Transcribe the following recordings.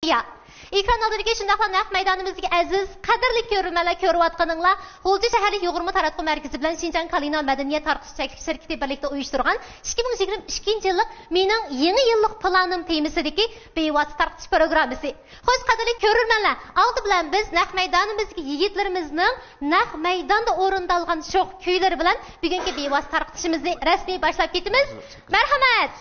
Ya, ekran aldırıki şundaqla naq meydanımızdaki aziz, qadirli görürmələr görüyatqanınla G'olji shaharlik yo'g'irma taratquv markazi bilan Şinjan Kalina madaniyat tarqitish şirkati birlikda uyushtirgan 2022 yillik mening yangi yillik planim temisidagi bevosita tarqitish programmasi. Xo'sh, qadirli görürmələr, oldi bilan biz naq meydanimizdagi yigitlarimizning naq maydonda o'rindalgan sho'x kuylari bilan bugungi bevosita tarqitishimizni rasmiy boshlab ketamiz. Marhamat.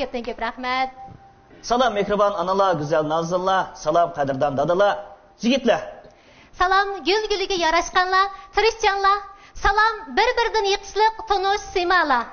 Köpten köp rahmet. Salam mehriban analar, güzel nazırlar, salam kadirdan dadılar, yigitler. Salam gül-gülüge yaraşkanlar, tirishchanlar, salam bir-biridan yiqishliq tonush simalar.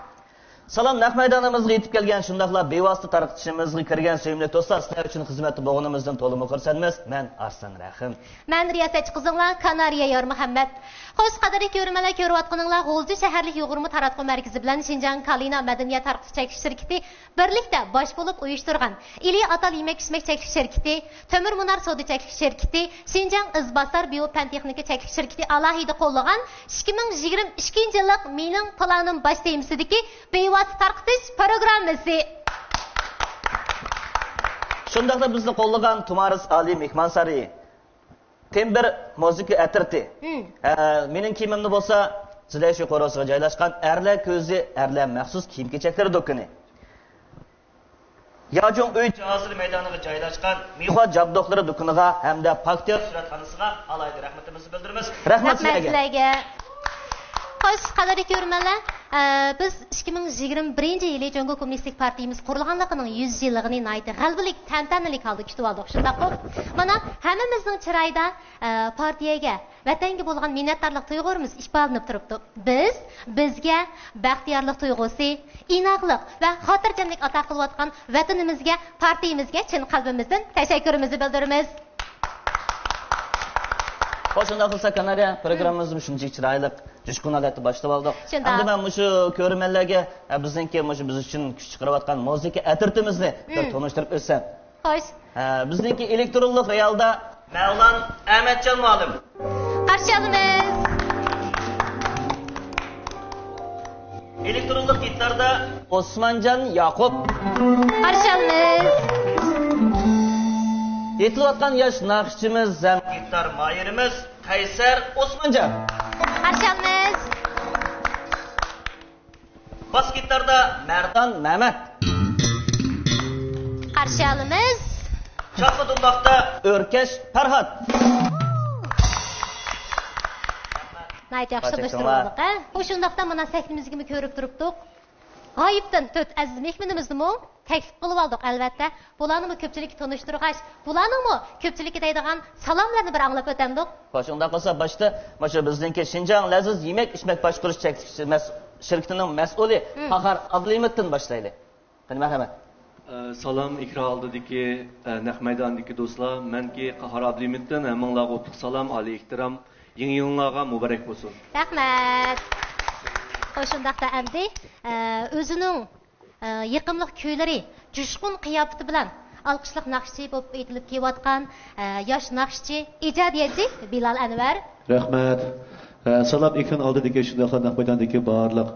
Salam naq maydonimizga yetib kelgan shundaqla bevosita tarqitishimizga kirgan sevimli do'stlar, sizlar uchun xizmatda bo'lganimizdan to'liq xursandmiz. Men Arslan Rahim. Men riyosatchi qizinglar Kanariya Yor Muhammad. Xo'sh, qadrli ko'rmalar ko'rayotganinglar G'olji shaharlik yo'g'irma taratquv markazi bilan Şinjan Kalina madaniyat tarqitish chekish shirkati birlikda bosh bo'lib uyushtirgan Ili Atal yemek-ichmak chekish shirkati, Temir Munar savdo chekish shirkati, Şinjan Izbasar biopantexnika chekish shirkati alohida qo'llagan 2022 yillik mening planim bosh temisidagi bevosita tarqitish programmasi. Shundaqla bizni qo'llagan Tumaris Ali Mehmansari Tember muzika atirti. Mening kiyimimda bo'lsa, sizlar shu qorosiga joylashgan erlar ko'zi, erlar maxsus kiyim-kechaklar do'koni. Yajong uy jihozli maydoniga joylashgan Mihva Jabdoqlari do'koniga hamda Paktiyar suratxonasiga alayda rahmatimizni bildiramiz. Rahmat sizlarga. Xo'sh, qadrli ko'rmalar, biz 2021-yili Jongo Kommunistik partiyamiz qurilganligining 100 yilligini nayt g'albilik tantanalik holda kutib oldik. Shundaqmi? Mana hammamizning chiroyida partiyaga, vatanga bo'lgan minnatdorlik tuyg'urimiz ifodalanib turibdi. Biz bizga baxtiyorlik tuyg'usi, inoqlik va xotirjamlik ato qilayotgan vatanimizga, partiyamizga chin qalbimizdan tashakkurimizni bildiramiz. Hoşunda kılsa Kanarya programımızı şunca çıraylık coşkun aletli başlap aldık. Şimdi ben şu körümenlerge bizdenki biz için küçük çıkarıvatkan müzik etirtimizni bir tanıştırıp ötsem. Hoş. Bizdenki elektronluk realda Mevlan Ahmetcan muallim. Karşı alınız. Elektronluk gitarda Osmancan Yakup. Karşı alınız. Yetilatkan yaş nakışçımız hem gitar mayırımız Kayser Osmancan. Karşı alınız. Bas gitarda Merdan Mehmet. Karşı alınız. Çaplı dumbakta Örkeş Ferhat. Nayt yaxşı dıştırıldık. Hoşundaqda mana səhnimizgi mi körüp durupduq. Gayipdən töt əziz mehminimizni mi təklif qılıb aldıq əlbəttə. Bularını mı köpçülükki tanıştırğaç, bularını mı köpçülükki deydiğən salamlarını bir anlap ötəmdik. Hoşunda kılsa başta bizdenki Şinjan Leziz Yemek İçmek Başkuruş şirketinin mesulü Kahar Abdülhamit'ten başlaydı. Hadi merhamet. Salam ikra aldidiki Naq maydandagi do'stlar, menki Qahar Abdülhamit'ten hemenlarga o'tliq salam, ali ihtiram, yangi yillarga muborak bo'lsin. Rahmat. Hoşundaqda əmdi özünün yıqımlıq köyləri coşqun qiyafəti bilan alqışlıq naqşçı bo'lib aytilib kelayotgan yosh naqşçı, ijodiyatchi Bilal Anvar. Rahmat. Salam ekran oldidagi shunday Naq maydondagi barliq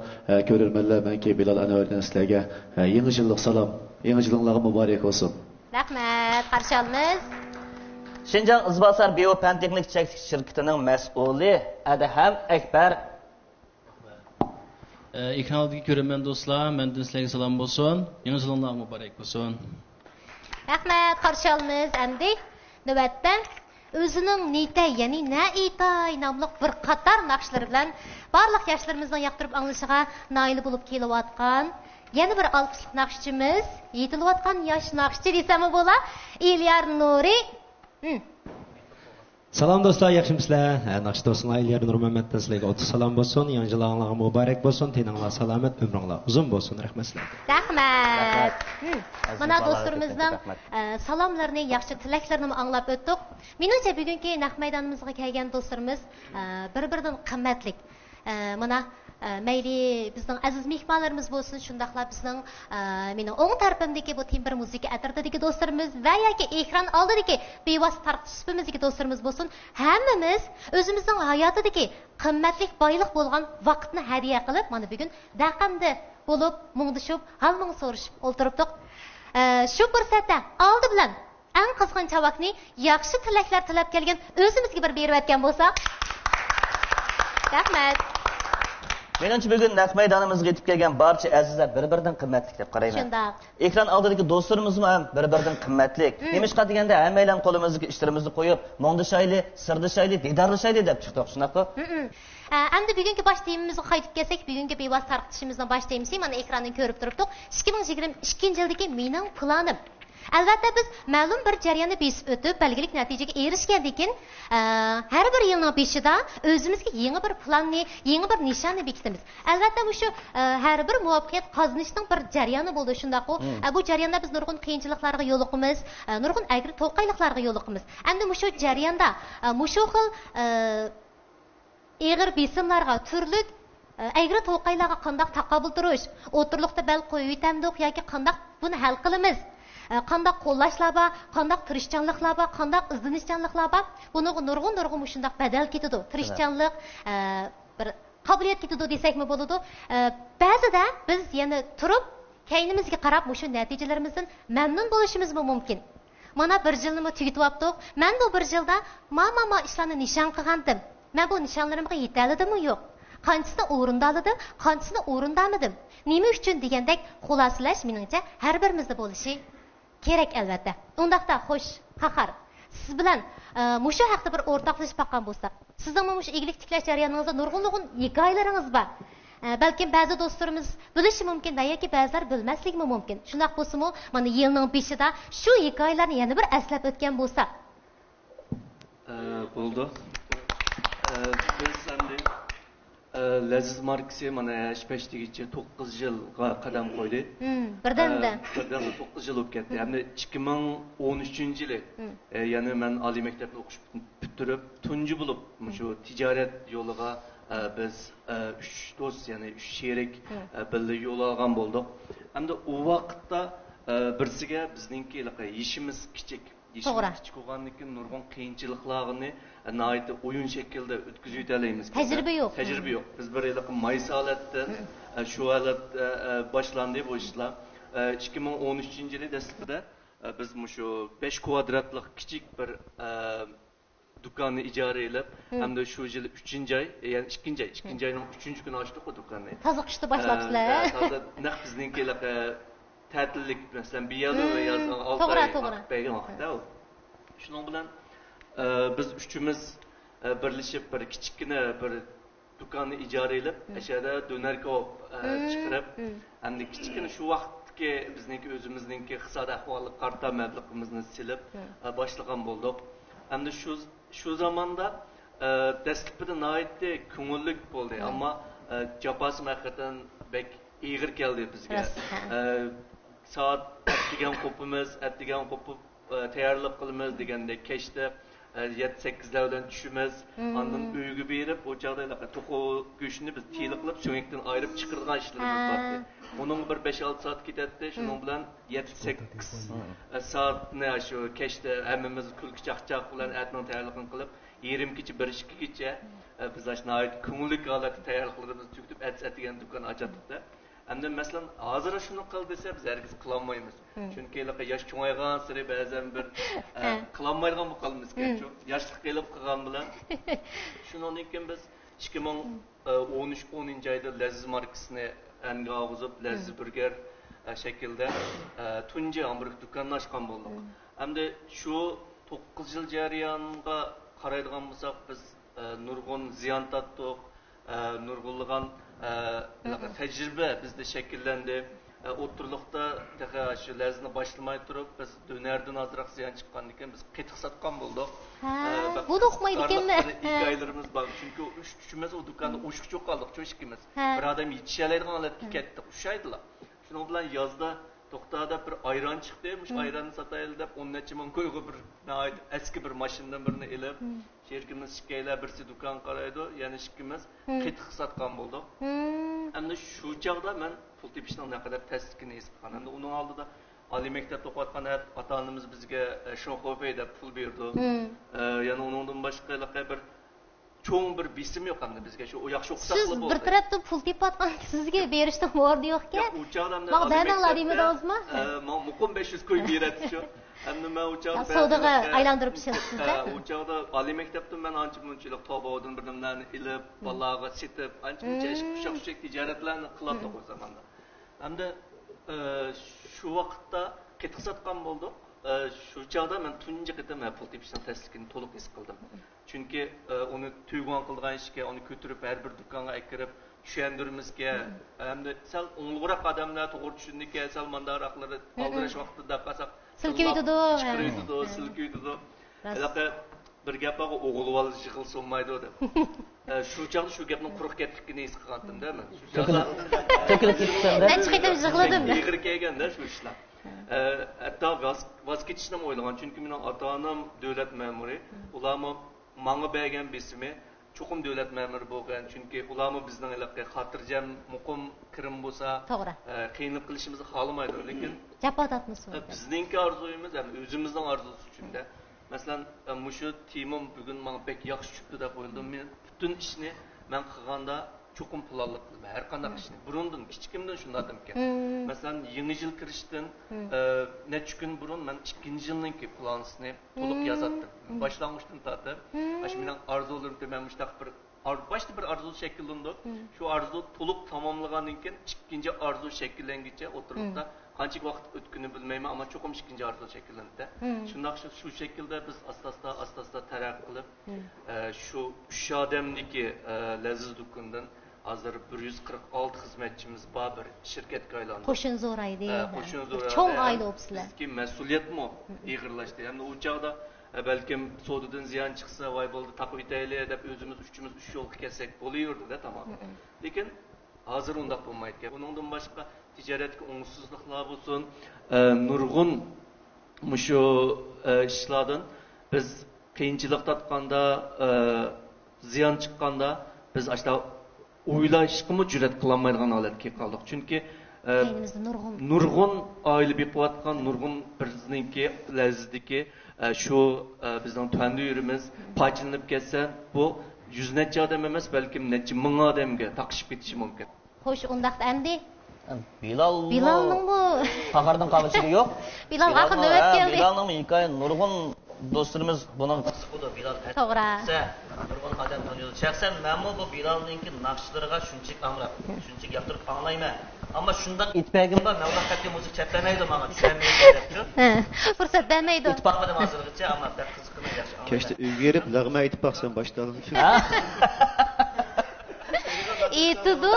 ko'rarmanlar, menki Bilal Anvardan sizlarga yangi yillik salam, yangi yilinglar muborak bo'lsin. Rahmat, qarshi olamiz. Şinjan İzbasar Biopen Teknik şirketinin mesulü Adham Ekber. Ekran oldidagi ko'rarman do'stlar, mendan sizlarga salom bo'lsin. Yangi yilinglar muborak bo'lsin. Rahmat, qarshi olamiz. Endi navbatda o'zining nita, ya'ni Naitay nomli bir qator naqshlar bilan barliq yoshlarimizni yoqtirib anglashiga noil bo'lib kelayotgan yana bir alqishli naqshchimiz, yetilayotgan yosh naqshchi desam bo'la, İlyar Nuri. Salam do'stlar, yaxshimisizlar? Naqsh do'stlar, İlyar Nur Muhammaddan sizlarga o'tib salom bo'lsin. Yangi yilinglar muborak bo'lsin. Teninglar salomat, umringlar uzun bo'lsin. Rahmat sizlarga. Rahmat. Mana do'stlarimizning salomlarini, yaxshi tilaklarini anglab o'tdik. Menimcha bugungi naq maydonimizga kelgan do'stlarimiz bir-biridan qimmatli. Mana mayli bizning aziz mehmonlarimiz bo'lsin, shundaqla bizning mening o'ng tarafimdagi bu Timber musiqa atirtidagi do'stlarimiz va yoki ekran oldidagi bevosita tartibimizdagi do'stlarimiz bo'lsin, hammamiz o'zimizning hayotidagi qimmatli boylik bo'lgan vaqtni hadiya qilib, mana bugun daqamda bo'lib, mungdishib, hal-mung so'rashib o'tiribdik. Shu fursatda oldi bilan eng qizg'in chavakni yaxshi tilaklar tilab kelgan o'zimizga bir berib o'tgan bo'lsak. Rahmat. Menimcha bugun naq maydonimizga yetib kelgan barcha azizlar bir-biridan qimmatli deb qarayman. Shundoq. Ekran oldidagi do'stlarimiz ham bir-biridan qimmatli. Nemishqa deganda hammaylar qo'limizga ishlarimizni qo'yib, mo'ngdishayli, sirdishayli, didarlashayli deb chiqdik, shunaqmi? Endi bugungi bosh temamizga qaytib kelsak, bugungi bevosita tarqatishimizning bosh temasi mana ekrandan ko'rib turibdik. 2022-yildagi mening planim. Albatta biz ma'lum bir jarayonni besib o'tib, belgilik natijaga erishgandan keyin har bir yilning beshida o'zimizga yangi bir planni, yangi bir nishonni bekitamiz. Albatta bu shu har bir muvaffaqiyat qozonishning bir jarayoni bo'ldi, shundaqmi? Bu jarayonda biz nurg'un qiyinchiliklarga yo'liqimiz, nurg'un agri to'qayliqlarga yo'liqimiz. Endi shu jarayonda shu xil eg'ir besimlarga turli agri to'qaylarga qanday taqobil turish, o'tirliqda bel qo'yib yetamdik yoki qanday buni hal qilamiz? Qandaq qo'llashlar bor, qandaq tirishchanliklar bor, qandaq izlanishchanliklar bor. Buni nurg'un shundaq badal ketadi. Tirishchanlik, bir qobiliyat ketadi desakmi bo'ladi. Ba'zida biz yana turib, keynimizga qarab shu natijalarimizdan mamnun bo'lishimiz mumkin. Mana bir yilni tugatib oldik. Men bu bir yilda mama ishlarni nishon qilgandim. Men bu nishonlarimga yetaldimmi yo'q? Qanchisini o'rindaladim, qanchisini o'rindamadim. Nima uchun degandek xulosalash meningcha har birimizda bo'lishi kerak albatta. Undaqda xo'sh, Qahar, siz bilan mushu haqda bir o'rtoqlashib baqqan bo'lsak, sizning mushu eglik tiklash jarayoningizda nurg'un hikoyalaringiz bor. Balkim ba'zi do'stlarimiz bilishi mumkin, yoki ba'zilar bilmasligi mumkin. Shunaq bo'lsa-mu, mana yilning beshida shu hikoyalarni yana bir eslab o'tgan bo'lsak. Bo'ldi. Biz endi Leziz markasi mana Shpeshtigacha 9 yilga qadam qo'ydi. Birdanda. 9 yil o'tib ketdi. Hamda 2013-yili, ya'ni men oliy maktabda o'qish ko'tarib tunji bo'lib shu tijorat yo'liga biz 3 do'st ya'ni 3 sherik birga yo'l olgan bo'ldik. Hamda u vaqtda birsiga bizningki yeshimiz kichik. Kichik bo'lgandan keyin nurg'un qiyinchiliklarni nihoyat o'yin shaklida o'tkazib o'talaymiz. Tajriba yo'q. Tajriba yo'q. Biz bir maysalatdan shu holat boshlandi bu ishlar. 2013-yili dastlabida biz shu 5 kvadratlik kichik bir dükkanı icra edip hem de şu yıl 3. ay yani 2. ayının 3. günü açtık o dükkanı. Tazı kışta başladılar. Tazı ne bizninkiler tatillik mesela bir yıl ve yazın 6 ay beygin vakitte o. Şunun bilen biz üçümüz birleşip bir küçükne bir dükkanı icra edip aşağıda döner kop çıkarıp hem de küçükne şu vaktki bizninki özümüzninki kısa ahvalı karta meblağımızı silip başlayan bulduk. Hem de şu zamanda dastlabida nihoyatda ko'ngillik bo'ldi, ammo jafasi haqiqatan bek ig'ir keldi bizga. Soat atdigan qo'pimiz, atdigan qo'pib tayyorlab qilamiz deganda kechda 7-8lar bilan tushimiz, ondan uyga berib, o chog'da to'qo go'shtni biz tiyliqlab so'ngakdan ayirib chiqargan ishlarimiz bordi. Onun bir 5-6 saat ketadi, şunun bilan 7-8 saatni shu kechda hammamiz kulki chaqchaq bilan atning tayyorligini qilib, 20 1-2 kecha biz ashnoyat ko'ngillik holatda tayyorliklarimizni tugitib atgan do'kon ochdik. Hamda masalan hozir shuni qil desa biz hargiz qila olmaymiz. Chunki yosh cho'ngaygan sari ba'zan bir qila olmaydigan bo'lib qolamiz kecha. Yoshlik kelib qolgan bilan shundan keyin biz 2013-10 ayda Laziz markasini anga og'izib Laziz Burger şekilde tunji hamburg dükkanını açkan bulduk. Hem de şu 9 yıl jarayonga qaraydigan bo'lsak biz nurg'un ziyon tatdik, nurg'unligan tecrübe bizde şekillendi. O'tirliqda shu Lazizni boshlamay turib biz dönerden azroq ziyon chiqqan ekan biz qetiq satgan bo'ldik. Bu da uqmaydi ekanmi? Hikoyalarimiz bor. Chunki uchimiz o do'konda o'shib cho'q qoldik, cho'shkimiz. Bir odam yetishlaydigan holatga ketdi, ushaydilar. Shuning bilan yozda To'xtada bir ayran chiqdi, mush ayranni sataylik deb 10 necha ming qo'yga bir eski bir mashinadan birini elib, sherkimiz shikaylar birsi do'kon qaraydi, yana shikimiz qetiq satgan bo'ldik. Endi shu chog'da men pul tepishning naqadar tasdigini his qilgan. Endi uning oldida oliy maktabda o'qiyotgan ota-onamiz bizga sho'xo'fey deb pul berdi. Yana uningdan boshqa bir çoğun bir bisim yok anne bizge şu yaxşı oqsaqlı bo'ldi. Siz bir tarafdan pul tepatgan sizga berishning bordi yo'q-ki. Yo'q, ba'danlar deymidingizmi? Muqim 500 qo'y beradi shu. Endi men u chog'da savdoga aylantirib ishlatdingiz-da. U chog'da oliy maktabdan men ancha munchalik tobodan bir nimlarni ilib, bolalarga setib, ancha muncha ish qushaq tijoratlarni qildik o zamanda. Endi shu vaqtda qetiq satgan bo'ldik. Şu çağda ben tunji qitim pul tepishning tasdigini to'liq his qildim. Chunki uni tuyg'on qilgan ishga, uni ko'tarib har bir do'konga akirib tushundirimizga, hamda sal o'ng'roq odamlar to'g'ri tushundiki, sal mandaroqlari oldirash vaqtida qasaq silkiydi, silkiydi. Halaqa bir gap bor, o'g'ilval yig'il so'nmaydi deb. Shu chaqda shu gapning quruq ketligini his qilgandim men. Shu chaqda to'kilib ketganda men chiqib yig'ladim. Yig'ir kelganda shu ishlar. Hatta vaz ketishni o'ylagan, chunki mening ota-onam davlat ma'muri, ularni menga bergan besimi cho'qim davlat ma'muri bo'lgan, chunki ularni bizning xotirjam, muqim kirim bo'lsa, qiynalib qilishimizni xohlamaydi, lekin jafo tatmiz. Bizningki orzuyimiz ham o'zimizning orzusi uchunda. Masalan, mushu timim bugun menga pek yaxshi chiqdi deb o'yladim. Men butun ishni men qilganda cho'qim pulallik qilma. Har qanday ishni burundan, kichikimdan shunday ekan. Masalan, yangi yil kirishdan necha kun burun men 2-yilning plansini to'liq yozatdim. Boshlang'ishdan tortib, shu mening orzularim men mushtaq bir başta bir arzu şekillandi. Şu arzu to'liq tamomlagandan keyin ikkinchi arzu shakllanguncha o'tiribda qancha vaqt o'tgani bilmayman, ammo cho'qim ikkinchi arzu shakllandi. Shundoq shu shaklda biz asta-asta taraqqiy qilib, shu 3 odamniki Laziz do'kondan hozir 146 xizmatchimiz bor bir shirkatga aylandi. Qo'shin zo'raydi. Qo'shin zo'raydi. Cho'ng oila bo'libsizlar. Bizga mas'uliyatmi ig'irlashdi. Endi u chog'da belki so'didan ziyon chiqsa, voy bo'ldi, taqib etaylik deb o'zimiz uchimiz 3 yo'lga kelsak bo'laverdi-da, tamom. Lekin hozir undaq bo'lmaydi. Uningdan boshqa tijoratga o'ngsizliklar bo'lsin, nurg'un mushu ishlardan biz qiyinchilik tatqanda, ziyon chiqqanda biz ashta o'ylashga jur'at qilolmaydigan holatga qoldik. Chunki nurg'un oila beqiyotgan, nurg'un bizningki lazzatdiki shu bizning tuanda yurimiz paychilanib ketsa, bu yüz necha odam emas, balki necha ming odamga taqishib ketishi mumkin. Xo'sh, undaqda endi Bilalning bu Qahardan qavishigi yo'q. Bilal axir navbat keldi. Bilalning hikoya nurg'un do'stlarimiz buning qisqida Bilal to'g'ri. Nurg'un odam taniydi. Shaxsan men bu Bilalningki naqshlariga shunchalik amrab, shunchalik yoqtirib anglayman. Ammo shundoq itpagim bor, men ular qat'iy musiqa chatlamaydi menga, tushunmaydi debchi. Fursat bermaydi. Ittifoq bilan hozirgacha, ammo bir qiziqini yaxshi anglayman. Kechda uyga kelib, lag'ma ittifoqsan boshdan. Itudu.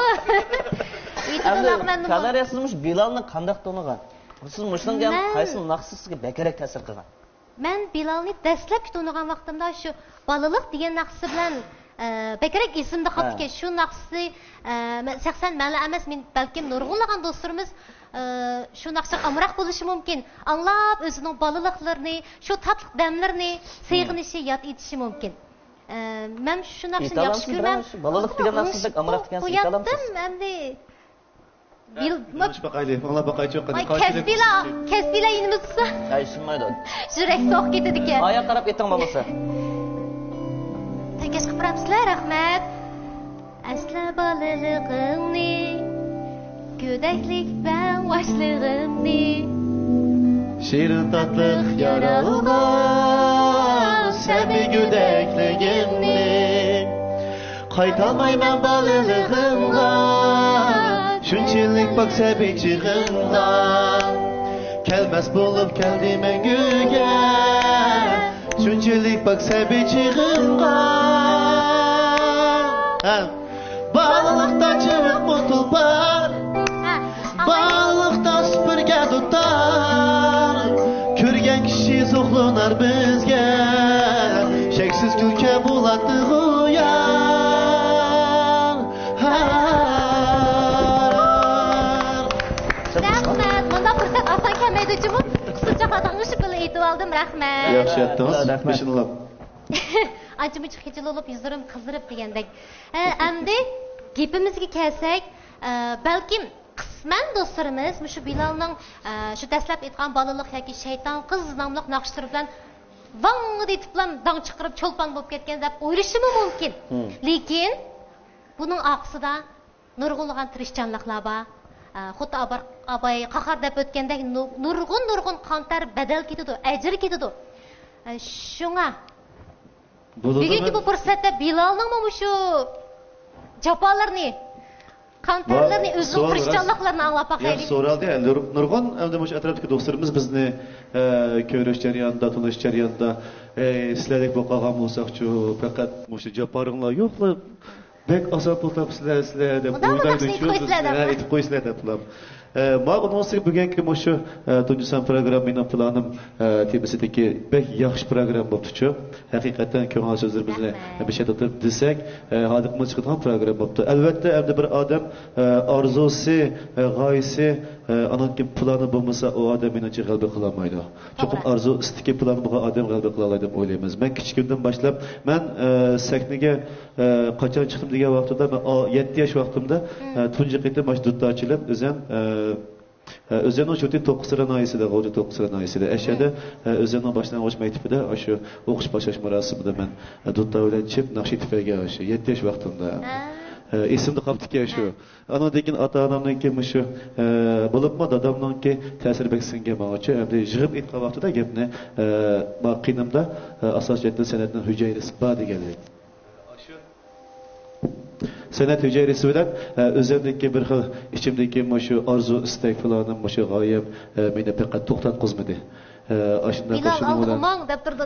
Qadariyasizmish Bilalni qandaq to'nigan? Siz mushunga qaysi naqsi sizga bekerak ta'sir qilgan? Men Bilalni dastlab to'nigan vaqtimda shu balaliq degan naqsi bilan bekerak esimda qoldi. Shu naqsi shaxsan meni emas, men balkim nurg'unlagan do'stlarimiz shu naqshga amroq bo'lishi mumkin. Anglab o'zining balaliqlarini, shu tatliq damlarini sevg'inishi yod etishi mumkin. Men shu naqshni yaxshi ko'raman. Balaliq degan naqsdek amroq degansiz aytalamsiz. Endi Bilmoch baqayli, ona baqaychi qani Kasbila inimizsa. Ayshmaydi. Yurak so'q ketadi ekan. Oyoq qarab eting bo'lmasa. Tankash qilibsizlar, rahmat. Asla bolaligimni, go'daklik bilan yoshligimni, shirin tatliq yaralgan sami go'dakligimni, qaytolmayman bolaligimga. Shunchalik bak sevinchigimga, kelmas bo'lib keldi menguga. Shunchalik bak sevinchigimga, baliqda chiviq mutulbar, baliqda supurga tutar. Ko'rgan kishi zo'qlanar bizga, cheksiz kulka bo'ladi go'yan. Qisqacha qatnashib aytib oldim, rahmat. Yaxshi aytdingiz. Bismillah. Ancha-muncha xijilib, yuzlarim qizdirib degandek. Endi gapimizga kelsak, balkim qisman do'stlarimiz shu Bilalning shu dastlab aytgan balaliq yoki shayton qiz nomli naqshlari bilan vang deb bilan dang chiqarib cho'lpon bo'lib ketgan deb o'ylashi mumkin. Lekin buning oqsida nurg'unlagan tirishchanliklar bor. Xuddi abay qahar deb o'tgandek nurg'un qontar badal ketadi, ajr ketadi. Shunga bugungi bu fursatda Bilalning mana shu jafolarni, qontarlarni, o'zining tirishchanliklarini anglab boqaylik. So'raldi, nurg'un endi shu atrofdagi do'stlarimiz bizni ko'rish jarayonida, tunish jarayonida sizlardek bo'lgan bo'lsak-chu, faqat shu jaforinglar yo'qmi? Bek oson pul topsizlar sizlar deb o'ylaydi shu bizlar aytib qo'ysizlar deblar. Ma'lum olsa bugungi shu Tunjisan programmaning planim tebisidagi bek yaxshi program bo'ldi-chu. Haqiqatan ko'ngil so'zlarimizni bir şey tutib desak, hodiqimiz chiqadigan program bo'ldi. Albatta, endi bir odam orzusi, g'oyasi, anonki plani bo'lmasa, o odam menimcha g'alaba qila olmaydi. Cho'qim arzu istiki plani bo'lgan odam g'alaba qila oladi deb o'ylaymiz. Men kichikimdan boshlab, men sahnaga qachon chiqdim degan vaqtda, men 7 yosh vaqtimda tunji qitim mashdudda ochilib, o'zimning shu 9 ranayisida, G'o'ja 9 ranayisida ashada o'zimning boshlang'ich maktabida shu o'qish boshlash marosimida men dudda bilan chip naqshi tifaga shu 7 yosh vaqtimda esimda qolibdi shu. Anodagin ota-onamniki shu bo'libmi dadamniki ta'sir beksinga menga endi yig'ib aytgan vaqtida gapni maqinimda asosiyatni san'atning hujayrasi bor deganlik. San'at hujayrasi bilan o'zimdagi bir xil ichimdagi shu orzu, istak filanim, shu g'oyam meni faqat to'xtatqizmadi. Ashunday qo'shilib bilan deb turdi.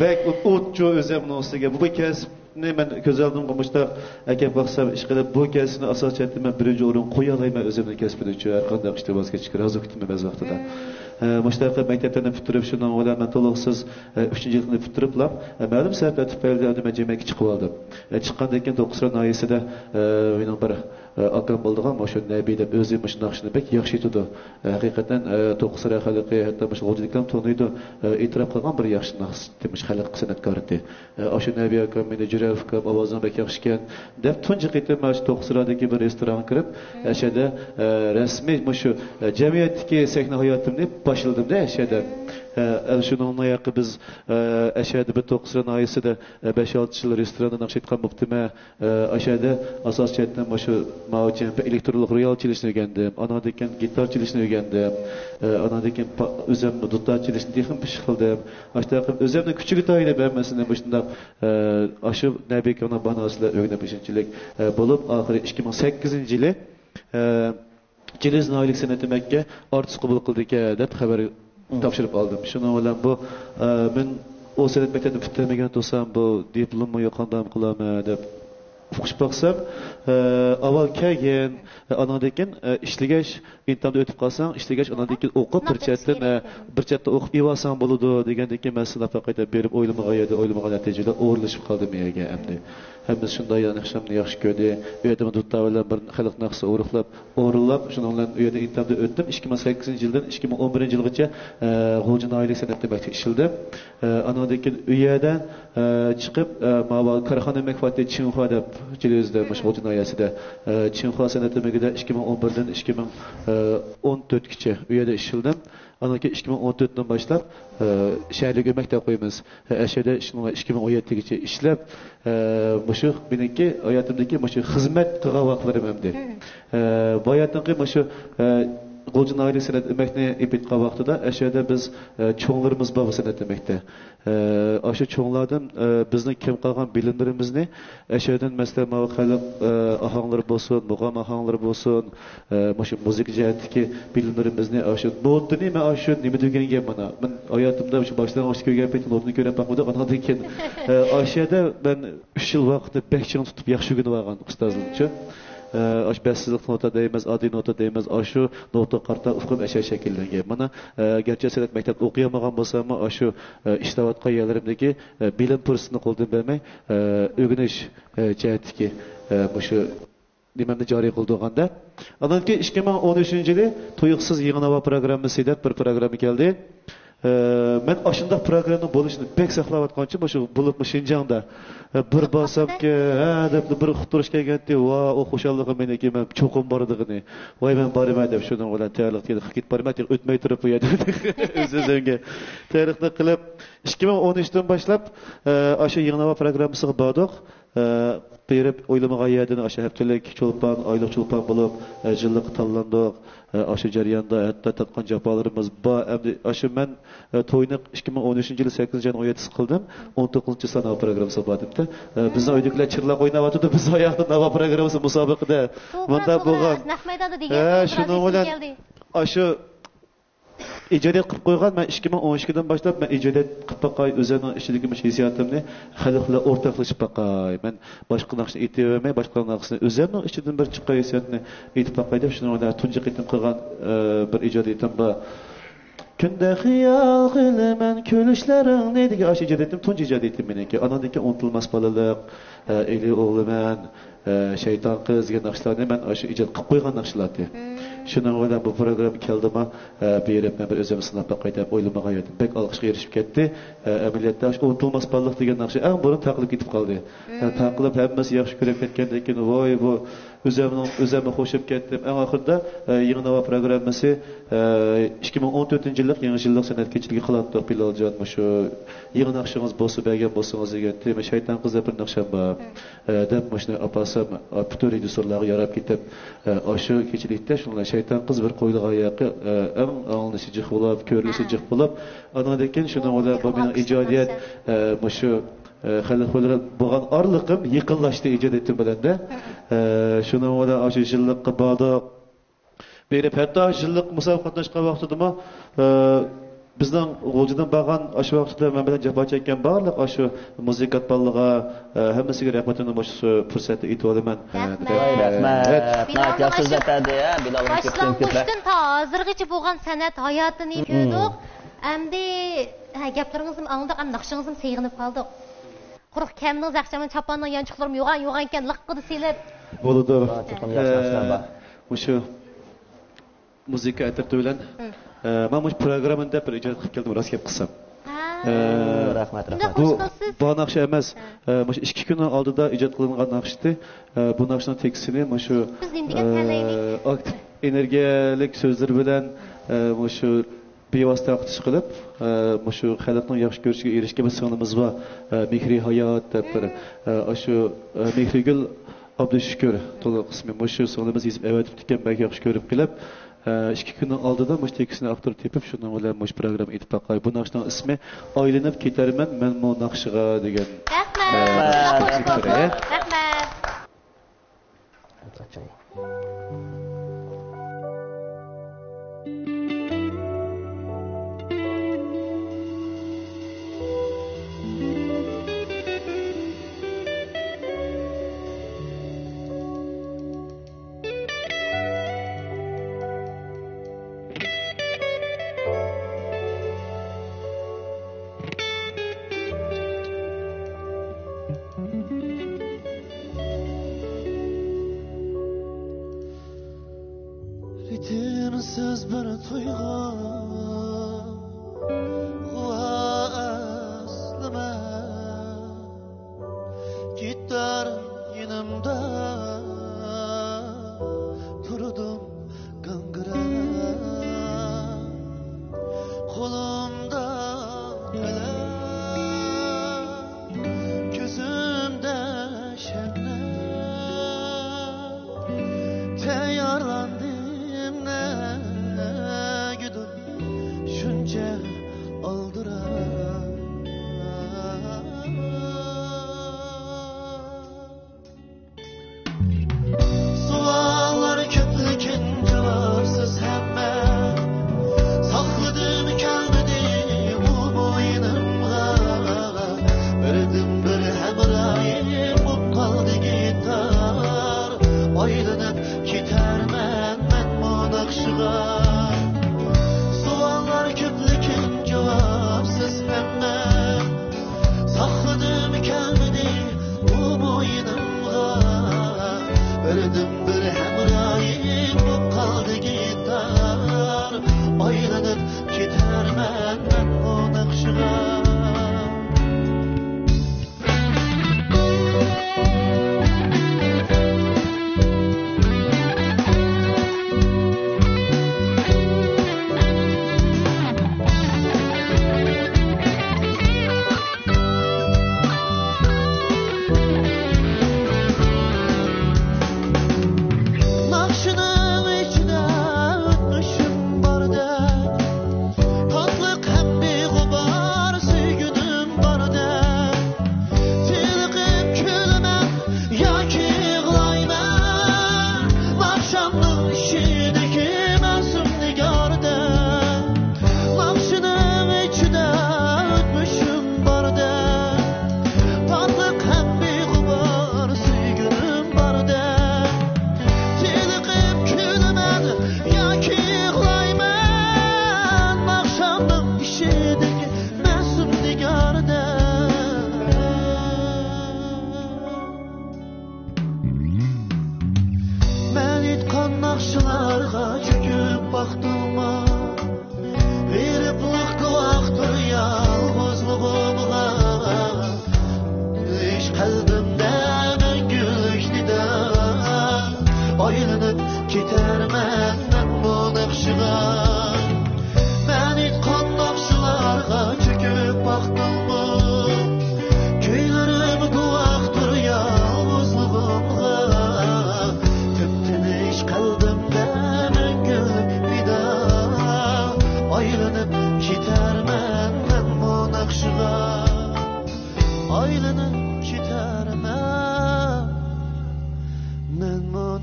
Bek o'tchu o'zimning ustiga bu kasbni men ko'z oldimga mushtaq aka baxsam ish qilib bu kasbni asosiyatni men birinchi o'rin qo'ya olmayman o'zimning kasbimda. Har qanday ishda voz kechishga rozi kutilmayman vaqtida. Müşterek mekteplerini bitirip şundan olan ben toluksuz 3. yılını bitiripler. Ma'lum sebepler tüpeyli ödeme cemek çıkıp aldım. Çıkkandaki 9 ayısı da benim bir akım bulduğum o şu nebi de özü başına akşını pek yaxşı tutu. Hakikaten 9 ay halkı hatta baş olacaklarım tonuydu. İtiraf kılgan bir yaxşı naks demiş halk sanatkarı. O şu nebi akım menajeri fikir avazın pek yaxşıken dep tuncu qitim maş 9 aydaki bir restoran kirib aşağıda resmi şu cemiyetteki sahne hayatımda başladım da aşağıda. Şununla yakı biz aşağıda bir 9 ayısı da 5-6 yıl restoranda nakşetkan muhtemel aşağıda asas çetten başı mağacın elektronik royal çalışını öğrendim. Anadaki gitar çalışını öğrendim. Anadaki üzerinde dutar çalışını diyeyim bir şey kıldım. Aşağıda üzerinde küçük detayla ben mesela başında aşı nebeki ona bana asla öğrenmişçilik bulup ahire 2008 yılı Ciliz Nailik Seneti Mekke artısı kabul kıldık dep haber tapşırıp aldım. Şuna olan bu ben o senet mektebini bitirmegen olsam bu diploma yoqandan qılamı dep Fukuş baksam, aval kelgen, anadeken işligeç, intamda ötüp kalsan, işligeç anadeken okup bir chatte okup ivasan buludu degandeki mesela faqat berip oylamağa neticede o'rlashib qaldim yerga endi. Hemiz shunday yaxshamni yaxshi ko'rdi. Uyatimi duttavalar bir xalq naqsi o'rinlab, shuni bilan uyatda intamda o'tdim. 2008-yildan 2011-yilgacha G'o'jin oilik san'at maktabida ishildim. Anadeken uyatdan chiqib, ma'val korxona maktabida Chinxua deb Ciliizda mashg'ul jinoyatida Chinxua san'at maktabida 2011dan 2014gacha u yerda ishildim. Anaki 2014dan boshlab shaharlik maktab qo'yamiz. Ashada 2017gacha ishlab, shu meniki hayotimdagi shu xizmat qilgan vaqtlarim hamdi. Bu hayotdagi shu G'o'jin oilik san'at maktabini epitgan vaqtida ashada biz cho'nglarimiz bor san'at maktabida. Aşı çoğunlardan bizning kim qolgan bilimlarimizni aşağıdan mesela xalq ahanglar bo'lsin, muqam ahanglar bo'lsin, shu musiqa jihatdagi bilimlarimizni aşı notni men aşı nima deganga mana men hayotimda shu boshlang'ich ko'rgan payt notni ko'rib baqmadi anadan keyin aşağıda ben 3 yil vaqtda bekchini tutib yaxshi o'rganib olgan ustozimcha aş bəssizlik nota deyməz, adi nota deyməz, aşı nota qarta ufqum əşə şəkilləngən. Mana gerçi sənət məktəb oxuyamağan bolsam, aşı işləvatqan yerlərimdəki bilim fürsətini qoldan vermək, öyrəniş cəhətdəki bu niməni cari qıldığanda. Ondan ki 2013-yili tuyuqsuz yığınava proqramı sidət bir proqramı gəldi. Ben aşında programın buluşunu pek saxlavatqan üçün şu bulubmu Şinjanda bir basam ki deb bir xuturuş kelgandi va o xo'shallig'i meniki men cho'qim bordigini voy men boraman deb shundan bilan tayyorlik qilib ketib boraman o'tmay turib qo'yadi o'z-o'zimga tayyorlik qilib 2013dan boshlab o'sha yig'inova programmasiga bordik. Berib oylamagan yerdan o'sha haftalik cho'lpan, oylik cho'lpan bo'lib yillik tanlandik. Aşı jarayonda hatta tatqan jafolarimiz bor. Endi aşı men to'yni 2013-yili 8-jan 17 qildim. 19-sanava programmasi bo'ldimda. Bizning uydagilar chirlaq o'ynayotdi. Biz oyoqda nava programmasi musobaqada. Bunda bo'lgan. Naqmaydonda degan. Shuni bilan aşı ijodiyat qilib qo'ygan. Men 2012dan boshlab men ijodiyat qilib baqay, o'zining ishidagi hissiyotimni xalqlar o'rtoqlashib baqay. Men boshqa naqshni aytib boshqa naqshni o'zimning ichidan bir chiqqan hissiyotni aytib baqay deb shuni bilan tunji qitim qilgan bir ijodiyatim bor. Kunda xiyol qilaman kulishlaringni degan ash ijodiyatim tunji ijodiyatim meniki. Anadagi unutulmas balalik, eli o'g'liman, shayton qiz degan naqshlarni men ash ijod qilib qo'ygan naqshlardi. Şunun bilan bu program keldimi berib men bir o'zim sinab qaytib o'ylamagan edim. Bek alqishga erishib ketdi. Amaliyotda unutulmas ballik degan naqshi eng burun taqlib ketib qoldi. Taqlib hammasi yaxshi ko'rib ketgandan keyin voy bu o'zimni xo'shib ketdim. Eng oxirida yig'inova programmasi 2014-yillik yangi yillik san'at kechiligi qiladi Biloljon shu yig'in naqshingiz bo'lsa bergan bo'lsangiz degan shayton qizlar bir naqsham bor. Deb shuni apasam butun rejissorlarga yarab ketib o'sha kechilikda shunday shayton qiz bir qo'yliq oyoqi eng olnishi jiq bo'lib, ko'rilishi jiq bo'lib, anadan keyin shuni o'ylab bu mening ijodiyat shu xalqlar bo'lgan orliqim yiqinlashdi ijodiyatim bilanda. Shuni o'ylab o'sha yillikqa bordik. Berib hatto yillik musobaqa qatnashgan vaqtidami bizning G'o'jidan bo'lgan shu vaqtda men bilan jafo chekkan barliq shu musiqat balliga hammasiga rahmatini shu fursatni aytib olaman. Rahmat. Yaxshi so'zlatadi, Bilal aka. Boshdan ta hozirgacha bo'lgan san'at hayotini ko'rdik. Endi gaplaringizni angladik, naqshingizni seg'inib qoldik. Quruq kamning zaqchaman chaponning yanchiqlarim yo'g'an ekan liqqida selib. Bo'ldi. O'sha musiqa atirti bilan men bu programmada bir ijod qilib keldim, rost gap qilsam. Rahmat. Bu naqsh emas. Mana 2 kun oldida ijod qilingan naqshdi. Bu naqshning teksini mana shu energiyalik so'zlar bilan mana shu bevosita o'qitish qilib, mana shu xalqning yaxshi ko'rishiga erishgan sonimiz va mehri hayot deb bir shu Mehrigul Abdushukur to'liq qismi mana shu sonimiz yozib avatib ekan, bak yaxshi ko'rib qilib 2 kunning oldida mush teksini avtor tepib shundan bilan mush program etib baqay. Bu naqshning ismi Aylanib ketarman men bu naqshiga degan. Rahmat. Ritinsiz bir tuygu aslime gitar yanımda durdum gangıra kolumda ele gözümde şemle teyarlandı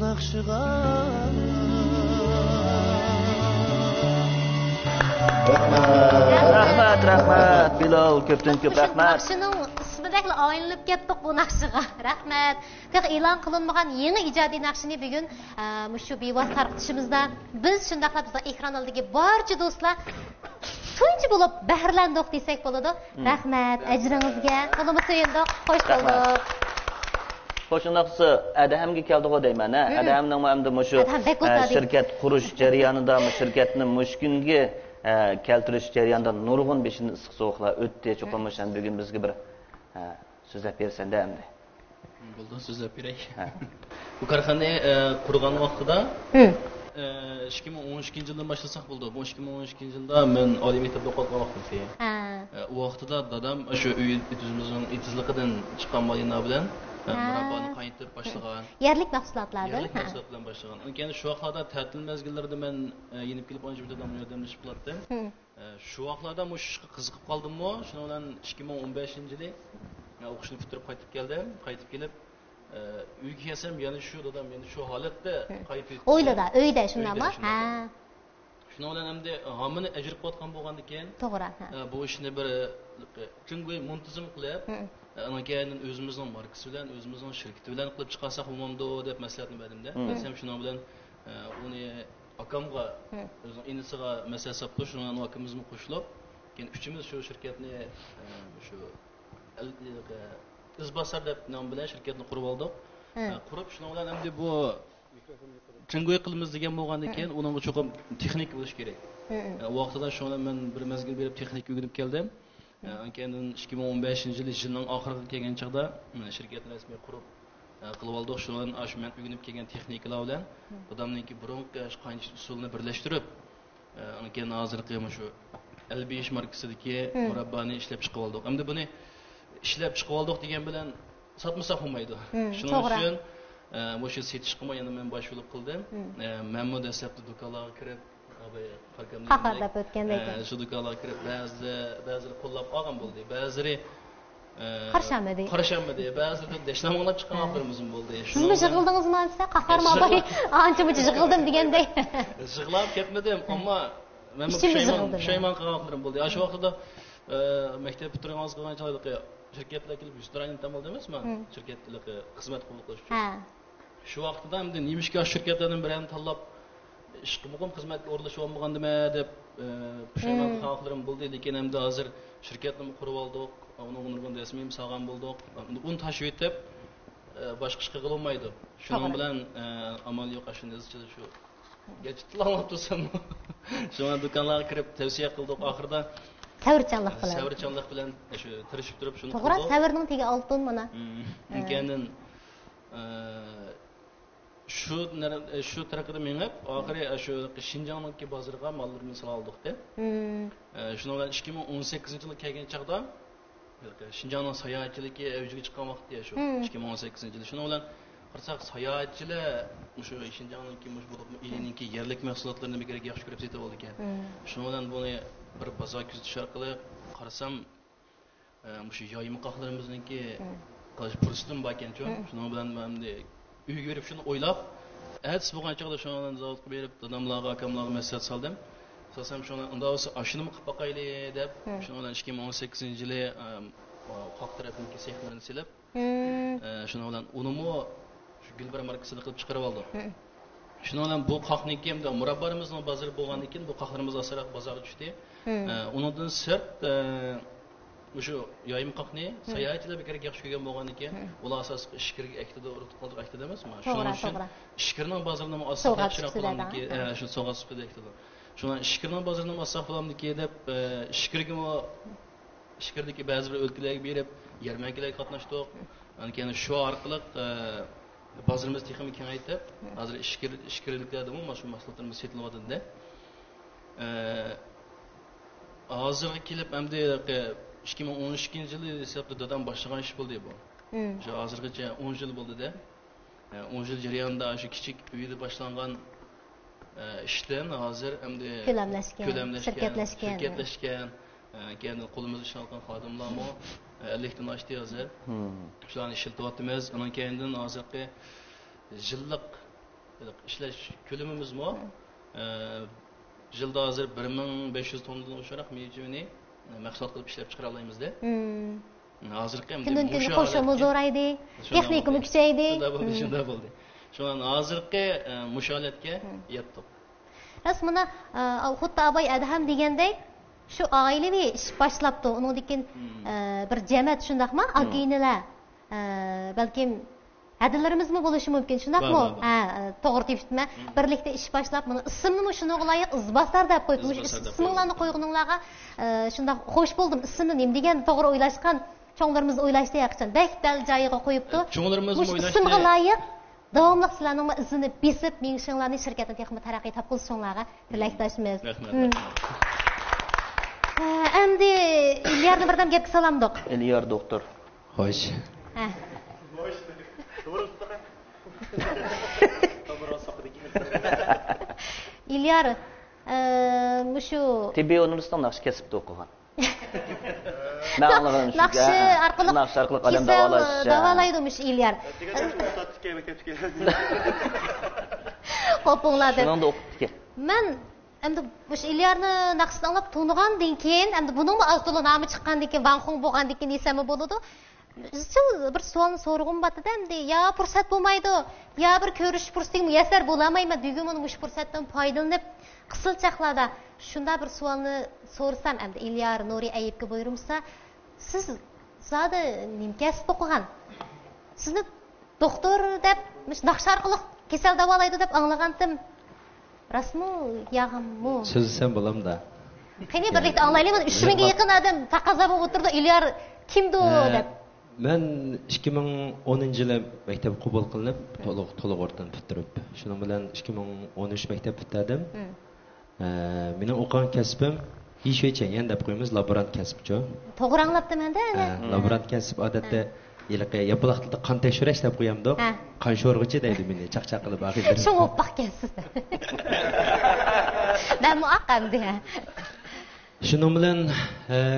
Naqşığa Bilal, köpten köp rahmat. Naqshining ismidagi aylanib ketdik bu naqshiga. Rahmat. Tek e'lon qilinmagan yangi ijodiy naqshini bugun shu bevos tarqatishimizda biz shundaqla bizning ekran oldidagi barcha do'stlar tunji bo'lib bahrlandik desak bo'ladi. Rahmat ajringizga. Qo'limiz to'yindik. Xo'sh bo'ldik. Qo'shnoqsi Adhamga keldi-ku deyman. Adhamning hamda shu shirkat qurish jarayonida shirkatni mushkunga keltirish jarayonida nurg'un beshini issiq sovuqlar o'tdi. Cho'qinmashan bugun bizga bir so'zlab bersanda endi. Bo'ldi, so'zlab beray. Bu korxona qurgan vaqtida 2012-yildan boshlasak bo'ldi. Bu 2012-yilda men oliy maktabda o'qigan vaqtim. U vaqtida dadam o'sha uy itizligidan chiqqan malina bilan murabbani qaytib boshlagan. Yerlik mahsulotlardan. Yerlik mahsulot bilan boshlagan. Keyin shu vaqtlarda ta'til mezgillarida men yenib kelib ancha dadamga yordamlashib qo'ydim. Shu vaqtlarda mush ishga qiziqib qoldim-mu, shuning bilan 2015-yili o'qishni bitirib qaytib keldim. Qaytib kelib uyga kelsam, yana shu dadam meni shu holatda qaytib uyda shundaymi? Ha. Shuning bilan hamda hamini ajrib qotgan bo'lgandan keyin to'g'ri. Bu ishni bir chunki muntazam qilib, keyin o'zimizning markasi bilan, o'zimizning shirkati bilan qilib chiqarsak bo'lmamdi deb maslahatni berdim-da. Desam shuning bilan uni akamga o'zining inisiga maslahat solib, shuning bilan akamizmi qo'shilib, keyin uchimiz shu shirkatni shu izbasar deb nom bilan shirkatni qurib oldik. Qurib shuning bilan hamda bu Chungoy qilamiz degan bo'lgandan keyin uning cho'qim texnik bo'lish kerak. Vaqtida shuni men bir mezgil berib texnik o'rganib keldim. Keyin 2015-yilning oxiriga kelgan chaqda shirkatni rasmiy qurib qilib oldik. Shundan shu men o'rganib kelgan texnikalar bilan odamningki burunqi qaynish usulini birlashtirib, keyin hozirgi shu L5 markasidagi murabbani ishlab chiqib oldik. Endi buni ishlab chiqib oldik degan bilan sotmasak bo'lmaydi. Shuning uchun bu shu setish qilmay yana men boshliq qildim. Men bu dastlabki do'konlarga kirib, qaharlab o'tgandek. Shu do'konlarga kirib ba'zi qo'llab olgan bo'ldi. Ba'zilari qarshamadi. Ba'zilari dashlamoqlab chiqqan oxirimiz bo'ldi. Siz mi yig'ildingizmi desa, qaharmabay ancha-muncha yig'ildim degandek. Yig'lab ketmadim, ammo men pushaymon qilgan oxirim bo'ldi. Shu vaqtda maktab bitirganimiz qilganchalar shirkatlar kelib restoran tamal emasmi? Shirkatlarga xizmat qabul qilish uchun. Shu vaqtida hamda nemishga shirkatlardan birini tanlab ish qilmoqim xizmatga o'rnashib olmagandimi deb pushaymon qilganlarim bo'ldi. Lekin hamda hozir shirkatni qurib oldik, uni rasmiy imzolagan bo'ldik. Uni tashib etib boshqa ish qila olmaydi. Shuning bilan amal yo'q ashuni shu geçitlanib tursam. Shuna do'konlarga kirib tavsiya qildik. Oxirida Savrchanlik bilan shu tirishib turib shuni qildik. To'g'ri, savrning tegi oltin mana. Keyin shu taraqida mengib, oxiri shu Shinjongdagi bozorga mollarimni sala oldik-da. Shuni bilan 2018-yilga kelgan chaqda Shinjongning sayohatchiligi avjiga chiqqan vaqtda shu 2018-yil. Shuni bilan qarasak sayohatchilar shu Shinjongdagi bo'lib yerlik mahsulotlarini bekaraga yaxshi ko'rib setib oldi ekan. Shuni bilan buni bir bozor kuzatish orqali qarasam shu yoyim qoqlarimizniki qilish fursatim bor ekan-ku. Shuning bilan men uyga berib shuni o'ylab, ads bo'lgan chaqda shuni zavodga berib, dadamlarga, akamlarga maslahat soldim. So'sam shuni unda bo'lsa ashuni qilib boqayli deb, shuni bilan 2018-yili qoq tarafimga sexlarni silib, shuni bilan unimi shu Gulbar markasida qilib chiqarib oldim. Shuni bilan bu qoqniki hamda murabbarimizning bozori bo'lgandan keyin bu qoqlarimiz asaraq bozorga tushdi. Undan sirt shu yoyim qoqni sayohatchilar bekaraga yaxshi ko'rgan bo'lgandan keyin ular asos ishkirga aktida urib qoldik aktida emasmi? Shuning uchun ishkirning bozorini asosga yaxshiroq qilamdiki, shu so'g'at sifatida aktida. Shuni ishkirning bozorini asosga qilamdiki deb ishkirdagi ba'zi bir o'lkalarga berib, yarmarkalarga qatnashdik. Keyin shu orqali bozorimiz texnik kengaytib, hozir ishkirliklarda mana shu mahsulotlarimiz setilyapti-da. Hozirga kelib hamda 2012-yili hesabda dadam boshlagan ish bo'ldi bu. Shu hozirgacha 10 yil bo'ldi-da. 10 yil jarayonida shu kichik uyda boshlangan ishdan hozir hamda shirkatlashgan, keyin qo'limizda ishlayotgan xodimlarmi 50 dan oshdi hozir. Shularni ishlatyapmiz. Undan keyindan hozirgi yillik ishlash ko'lamimizmi yilda hozir 1500 tonnadan oshiq mevjuni mahsulot qilib ishlab chiqara olamizda. Hozirgi kundan kunga qo'shimiz zo'raydi, texnikumi kuchaydi. Shunda bo'ldi. Shundan hozirgi musholatga yetdik. Rasmına xuddi Abay Adham degandek shu oilaviy ish boshlabdi. Uningdan bir jamoat shundaqmi? Aka-inilar balkim adillarimiz mi bo'lishi mumkin, shundaqmi? To'g'ri tepishmi? Birlikda ish boshlab, buni ismini shunga loyiq izbasar deb qo'yibmish. Isminglarni qo'yguninglarga shundaq xo'sh bo'ldim. Ismini nima degan to'g'ri o'ylashgan, cho'nglarimiz o'ylashda yaqin. Bak joyiga qo'yibdi. Cho'nglarimiz o'ylashda ismga loyiq davomli sizlarning izini besib, mingshinglarning shirkatini texnik taraqqiyot topib qilishinglarga tilakdoshmiz. Rahmat. Endi Ilyarni birdan gapga salamdiq. Ilyar doktor. Xo'sh. İlyar, şu Tibbiy universitetida naqsh kasbda o'qigan. Men anlaganim shu. Naqsh orqali qalin davolaydimiş İlyar. Qopinglar deb. Shunda o'qitdik. Men endi o'sha İlyarni naqshni anglab tonigandan keyin, endi buning aztuli nomi chiqqandan keyin, Vanxong bo'lgandan keyin desam bo'ladi. Bir sualni so'rag'im batida endi ya fursat bo'lmaydi, ya bir ko'rish fursati muyassar bo'lamayman degan men mush fursatdan foydalanib qisqachaqlarda shunda bir savolni so'rsam endi Ilyar Nuri Ayibga buyurumsa, siz zada nim kasb o'qigan? Sizni doktor deb naqsh orqali kasal davolaydi deb anglagandim. Rasmi yog'immi? So'zsam bo'lamda. Qani birlikda anglaylik. 3000 ga yaqin odam taqozo bo'lib o'tirdi. Ilyar kimdi deb. Men 2010-yili maktab qabul qilinib, to'liq o'rtan bitirib, shuning bilan 2013 maktab bitirdim. Mening o'qigan kasbim ishvecha, endi deb qo'yamiz, laborant kasbchi. To'g'ri anglabdimanda. Laborant kasb odatda yiliqi yapılaqda qon tekshirish deb qo'yamdi. Qon sho'rg'ichi deydi meni, chaqchaq qilib axiyda. Shu o'qib kelsiz. Men muaqqamdi. Shuning bilan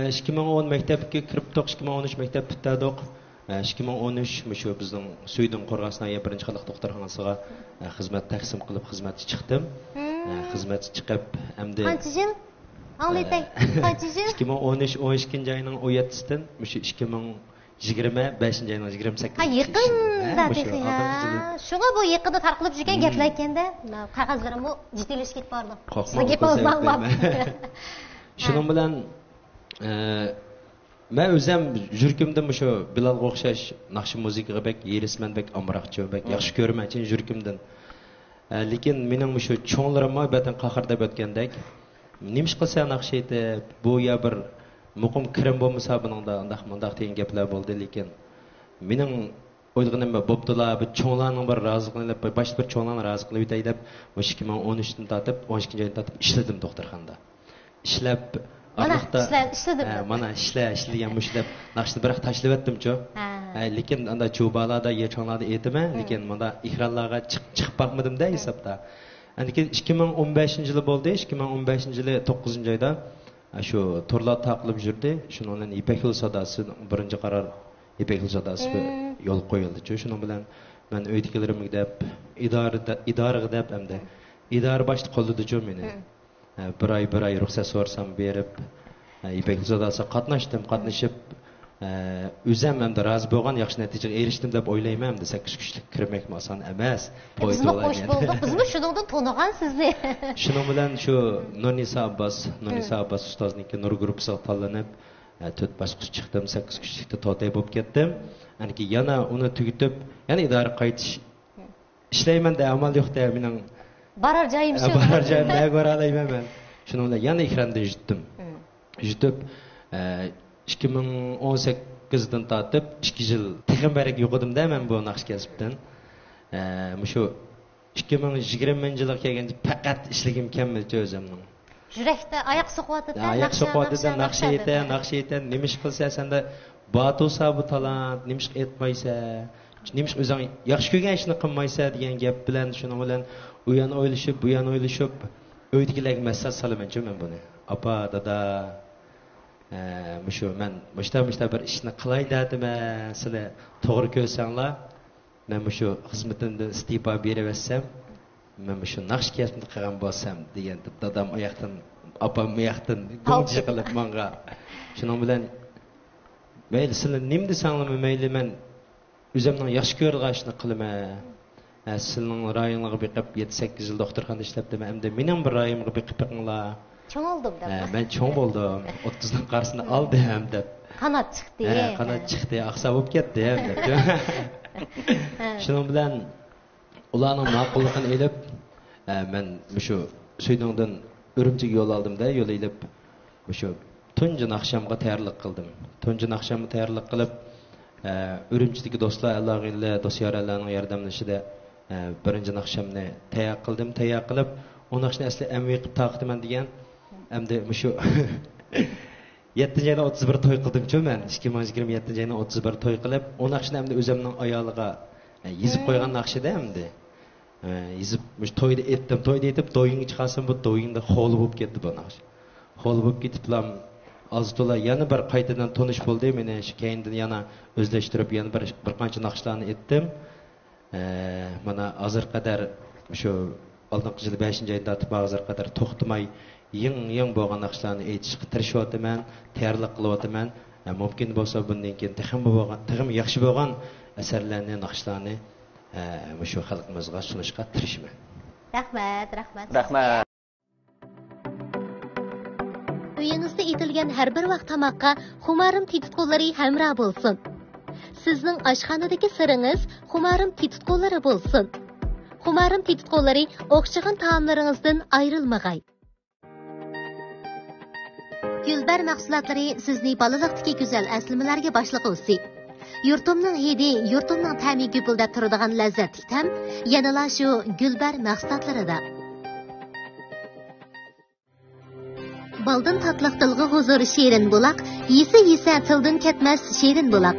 2010 maktabga kirib, 2013 maktab bitirdik. 2013 shu bizning Suydin Qo'rg'onsoy birinchi xalq doktorxonasiga xizmat taqsim qilib xizmatga chiqdim. Xizmatga chiqib, endi qancha yil? Anglaytay, qancha yil? 2013 12-oyning 17-sidan shu 2025-oyning 28. Ha, yaqinda dedi. Shunga bu yaqinda tarqalib жүрген gaplar ekanda, qog'ozlarimni jitilashib ketib bordim. Sizga gapim Shuning bilan men o'zim yurkimdan shu Bilalga o'xshash naqsh musiqaga bek yerisman, bek amroqchi, bek yaxshi ko'raman chin yurkimdan. Lekin mening shu cho'nglarim batan qahar deb o'tgandek, nimish qilsa naqsh aytib, bu ya bir muqim kirim bo'lmasa buningda undaq degan gaplar bo'ldi, lekin mening o'ylaganim bo'ptilar, bu cho'nglarning bir roziligini, boshqa bir cho'nglarni rozi qilib o'tay deb 2013dan tortib 12-oydan tortib ishladim doktorxonada. İşlab mana ishlagan mushlab naqshni biroq tashlab etdim-ku. Lekin anda cho'balarda, yechonlarda aytaman, lekin mana ekranlarga chiqib boqmadim-da hisobda. Endi 2015-yili bo'ldi. 2015-yili 9-oyda shu turlar taqilib yurdi. Shuning bilan Ipak yo'l sadasi birinchi qaror Ipak yo'l sadasi yo'l qo'yildi-ku. Shuning bilan men uydagilarimga deb idoraga deb hamda idora boshliq qoldi-ku meni. Bir ay ruxsat so'rsam berib Ipak Zodasi qatnashib o'zim ham rozi bo'lgan yaxshi natijaga erishdim deb o'ylayman. 8 kuchlik kirmak oson emas. Bizni xo'sh bo'ldik. Bizni shuningdan to'nigan sizni. Shuning bilan shu Nurnisa Abbas ustozniki Nur gruppasiga tanlanib 4 bosqich chiqdim, 8 kuchlikda to'tay bo'lib ketdim. Aniki yana uni tugitib, yana idora qaytish ishlayman da amal yo'q da mening barar joyim shu. Barar joyim nega bora olmayman men. Shuning bilan yana ekranda yutdim. Yutib 2018dan tortib 2 yil texnik yo'qidim-da men bu naqsh kasbdan. Shu 2020-yilga kelganda faqat ishlagim kelmadi o'zimning. Yurakda oyoq so'qyotdi-da, naqsh aytan, nimish qilsa senda batusa bu talant, nimish aytmaysa, nimish o'zing yaxshi ko'rgan ishni qilmaysa degan gap bilan shuning bilan u yana o'ylashib, bu yana o'ylashib, uydagilarga masal salaman-ku men buni. Apa, dada, shu men mushta bir ishni qilay dediman, sizlar to'g'ri ko'rsanglar, men shu xizmatimdan istifa beraversam, men shu naqsh kasbni qilgan bo'lsam degan dadam oyoqdan apam meyaqdan gongchi qilib menga shuning bilan mayli sizlar nima desanglar mayli men o'zimning yaxshi ko'rg'ashni qilaman sizning rayoningizga biqib 7-8 yil doktorxonada ishlabdim endi mening bir rayonimga biqib beqinglar cho'ng oldim deb men cho'ng bo'ldim 30 ning qarshisida oldim deb qanot chiqdi qanot chiqdi aqsa bo'lib ketdi deb shuning bilan ularning ma'qulligini elib men shu Suydongdan Urumchiga yo'l oldimda yo'l elib shu tunji naqshamga tayyorlik qildim tunji naqshamga tayyorlik qilib Urumchidagi do'stlar Allohga do'styorlarning yordamlashida birinchi naqshamni tayyor qilib u naqshni asli amviy qilib taqdiman degan endi shu 7-ayda 31 to'y qildim-ku men 2027-ayda 31 to'y qilib u naqshni endi o'zimning ayoliga yezib qo'ygan naqshida endi yezib to'yda etdim to'yda etib to'yingga chiqarsam bu to'yingda xo'l bo'lib ketdi bu naqsh xo'l bo'lib ketiblam azto'la yana bir qaytadan tonish bo'ldi meni shu keyindan yana o'zlashtirib yana bir qancha naqshlarni etdim mana hozir qadar shu oldingi yil 5-oyda tatib hozir qadar to'xtamay yeng bo'lgan naqshlarni aytishga tirishyapman tayyorlik qilyapman mumkin bo'lsa bundan keyin texim yaxshi bo'lgan asarlarni naqshlarni shu xalqimizga sunishga tirishman rahmat uyingizda etilgan har bir vaqt tamoqqa xumarim tititqo'llari hamroh bo'lsin. Sizning oshxonadagi siringiz xumarim tititqo'llari bo'lsin. Xumarim tititqo'llari o'xshagan taomlaringizdan ayrilmag'ay. Gulbar mahsulotlari sizni bolalikdagi go'zal aslimalarga boshliq olsin. Yurtimning hidi, yurtimning ta'mi gupildab turadigan lazzatli tam yanala shu Gulbar mahsulotlarida. Baldan tatlıq dilg'i huzuri şirin bulaq, yesa tildan ketmas şirin bulaq.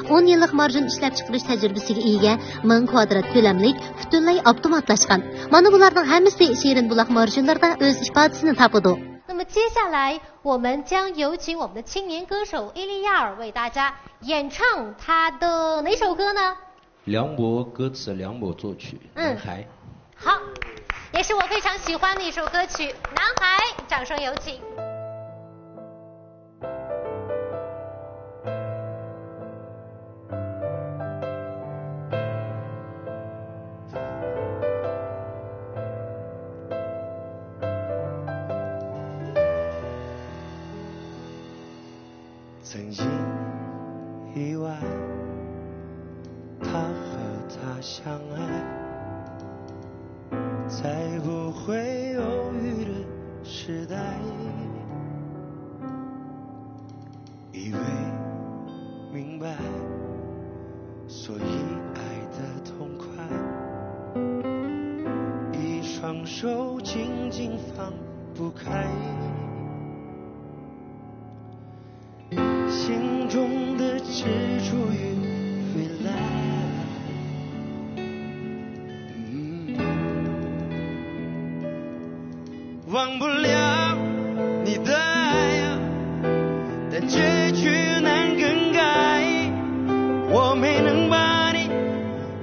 10 yillik marjin ishlab chiqarish tajribasiga ega 1000 kvadrat ko'lamlik butunlay avtomatlashgan. Mana bularning hammasi şirin bulaq marjinlarda o'z ifodasini topadi. 那么接下来我们将有请我们的青年歌手伊利亚尔为大家演唱他的哪首歌呢？梁博歌词，梁博作曲，男孩。好，也是我非常喜欢的一首歌曲《男孩》，掌声有请。曾经意外，他和她相爱，在不会犹豫的时代，以为明白，所以爱得痛快，一双手紧紧放不开。心中的执着与未来，忘不了你的爱啊，但结局难更改。我没能把你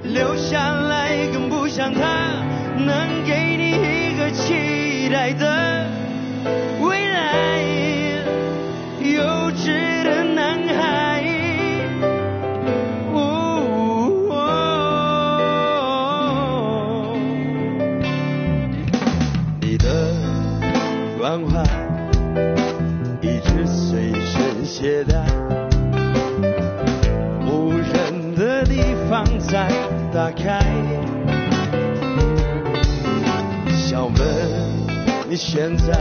留下来，更不像他能给你一个期待的未来。幼稚的男孩，你的关怀一直随身携带，无人的地方再打开。小问你现在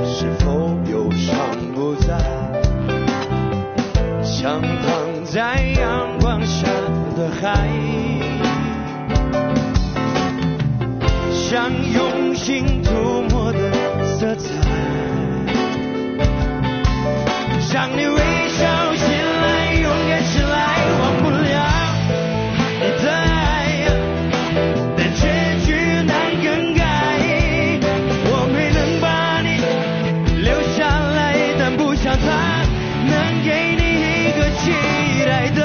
是否忧伤不在，像躺在阳光下的海，像用心涂抹的色彩，让你微笑起来，勇敢起来，忘不了你的爱，但结局难更改。我没能把你留下来，但不像他能给你一个期待的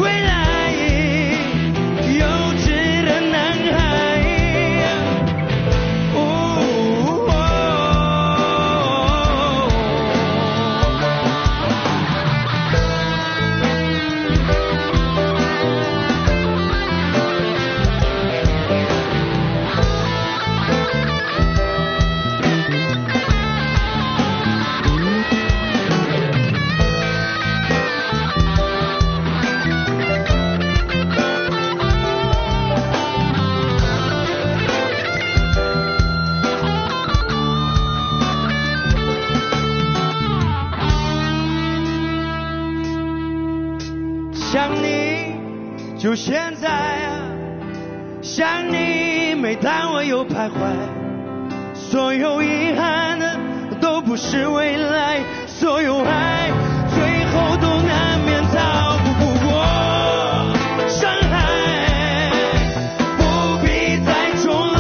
未来。幼稚的男孩，就现在啊，想你每当我又徘徊，所有遗憾的都不是未来，所有爱最后都难免逃不过伤害，不必再重来。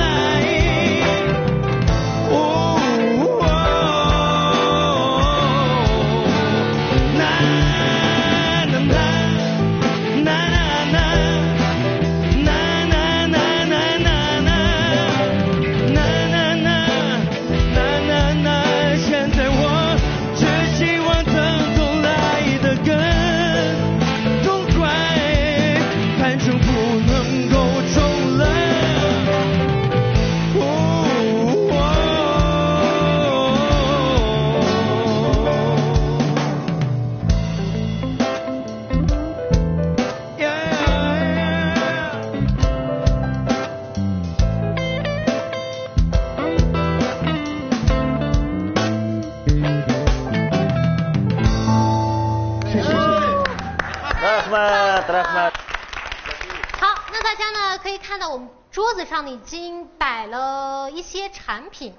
好，那大家呢可以看到我们桌子上呢已经摆了一些产品，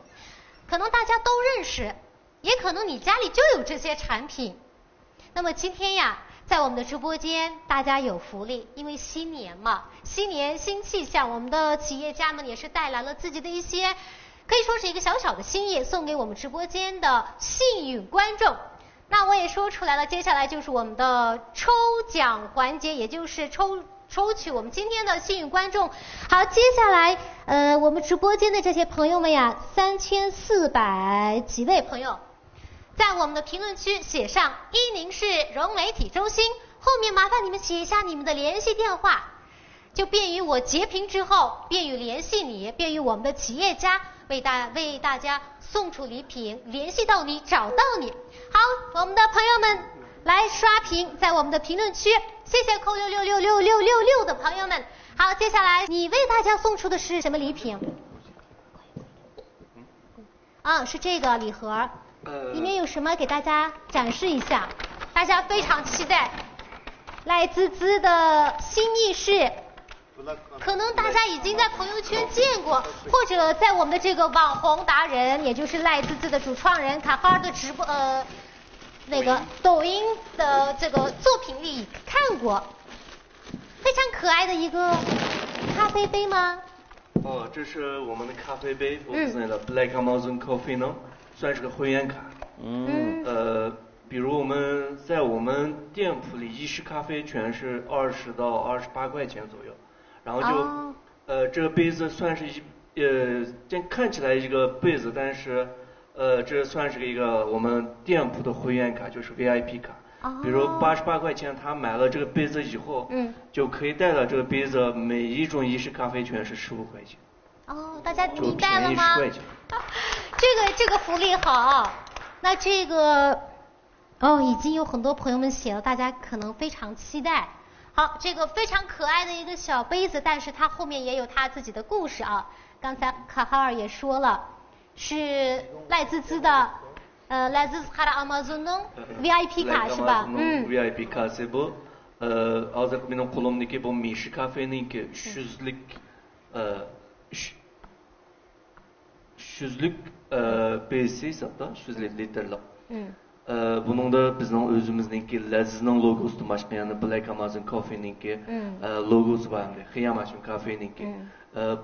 可能大家都认识，也可能你家里就有这些产品。那么今天呀，在我们的直播间大家有福利，因为新年嘛，新年新气象，我们的企业家们也是带来了自己的一些可以说是一个小小的心意，送给我们直播间的幸运观众。那我也说出来了，接下来就是我们的抽奖环节，也就是抽取我们今天的幸运观众。好，接下来我们直播间的这些朋友们呀，3400几位朋友，在我们的评论区写上伊宁市融媒体中心，后面麻烦你们写一下你们的联系电话，就便于我截屏之后便于联系你，便于我们的企业家为大家送出礼品，联系到你，找到你。好，我们的朋友们来刷屏，在我们的评论区，谢谢扣6666666的朋友们。好，接下来你为大家送出的是什么礼品？是这个礼盒，里面有什么给大家展示一下，大家非常期待。赖滋滋的新意式，可能大家已经在朋友圈见过，或者在我们的这个网红达人，也就是赖滋滋的主创人卡哈尔的直播那个抖音的这个作品里看过，非常可爱的一个咖啡杯吗？这是我们的咖啡杯，我们的 Black Amazon Coffee 呢，算是个会员卡。比如我们在我们店铺里，意式咖啡全是20到28块钱左右，然后就这个杯子算是看起来一个杯子，但是这算是一个我们店铺的会员卡，就是 VIP 卡。比如88块钱，他买了这个杯子以后，就可以带到这个杯子，每一种意式咖啡全是15块钱。大家明白了吗？这个福利好。那这个已经有很多朋友们写了，大家可能非常期待。好，这个非常可爱的一个小杯子，但是它后面也有它自己的故事啊。刚才卡哈尔也说了，是赖滋滋的赖滋滋卡Amazon'un VIP卡是吧？VIP kası bu. Azıcık benim kolumdaki bu Mişi kafeninki 100'lük besi hesapta 100 litrelik. Bunun da bizning o'zimizninki Lazizning logosidan boshqa yana Black Amazon Coffee'ninki logosi bor edi. Xiyamashim Coffee'ninki.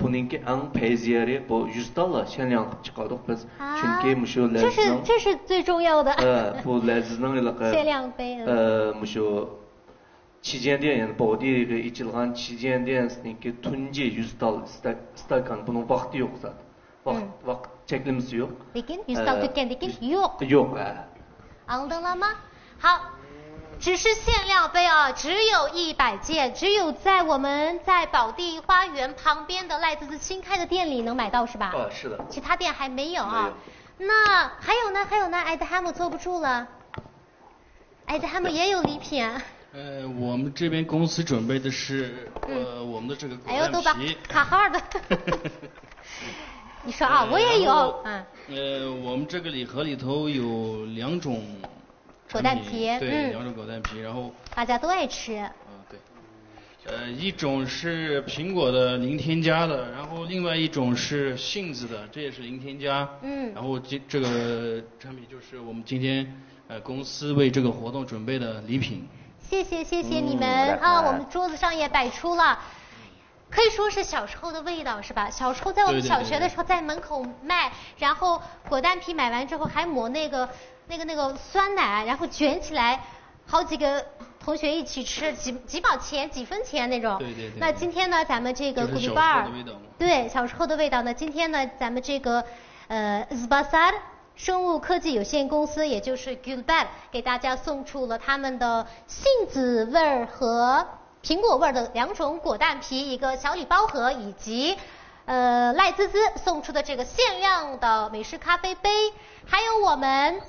Buningki eng payziyari bu $100 shenyan qilib chiqardik biz. Chunki mushu Lazizning 这是最重要的。bu Lazizning限量杯。mushu Çiğdenden yani bodiga ichilgan Çiğdendenniki tunji $100 stakan bunun vaqti yo'q zaten. Vaqt cheklimasi yo'q. Lekin $100 tükendeki yok. Yok. 安登了吗？好，只是限量杯啊，只有100件，只有在我们在宝地花园旁边的赖滋滋新开的店里能买到是吧？是的。其他店还没有啊。那还有呢，艾德汉姆坐不住了，艾德汉姆也有礼品。我们这边公司准备的是我们的这个果蛋皮。都把卡哈尔的。你说我也有。我们这个礼盒里头有2种果蛋皮，对，2种果蛋皮，然后大家都爱吃。对。一种是苹果的零添加的，然后另外一种是杏子的，这也是零添加。然后这个产品就是我们今天公司为这个活动准备的礼品。谢谢你们啊！我们桌子上也摆出了，可以说是小时候的味道，是吧？小时候在我们小学的时候在门口卖，然后果丹皮买完之后还抹那个酸奶，然后卷起来，好几个同学一起吃，几毛钱、几分钱那种。对。那今天呢，咱们这个古力巴尔，对，小时候的味道呢。今天呢，咱们这个Zbasar 生物科技有限公司，也就是 Gulbar 给大家送出了他们的杏子味儿和苹果味儿的2种果蛋皮一个小礼包盒，以及赖滋滋送出的这个限量的美式咖啡杯，还有我们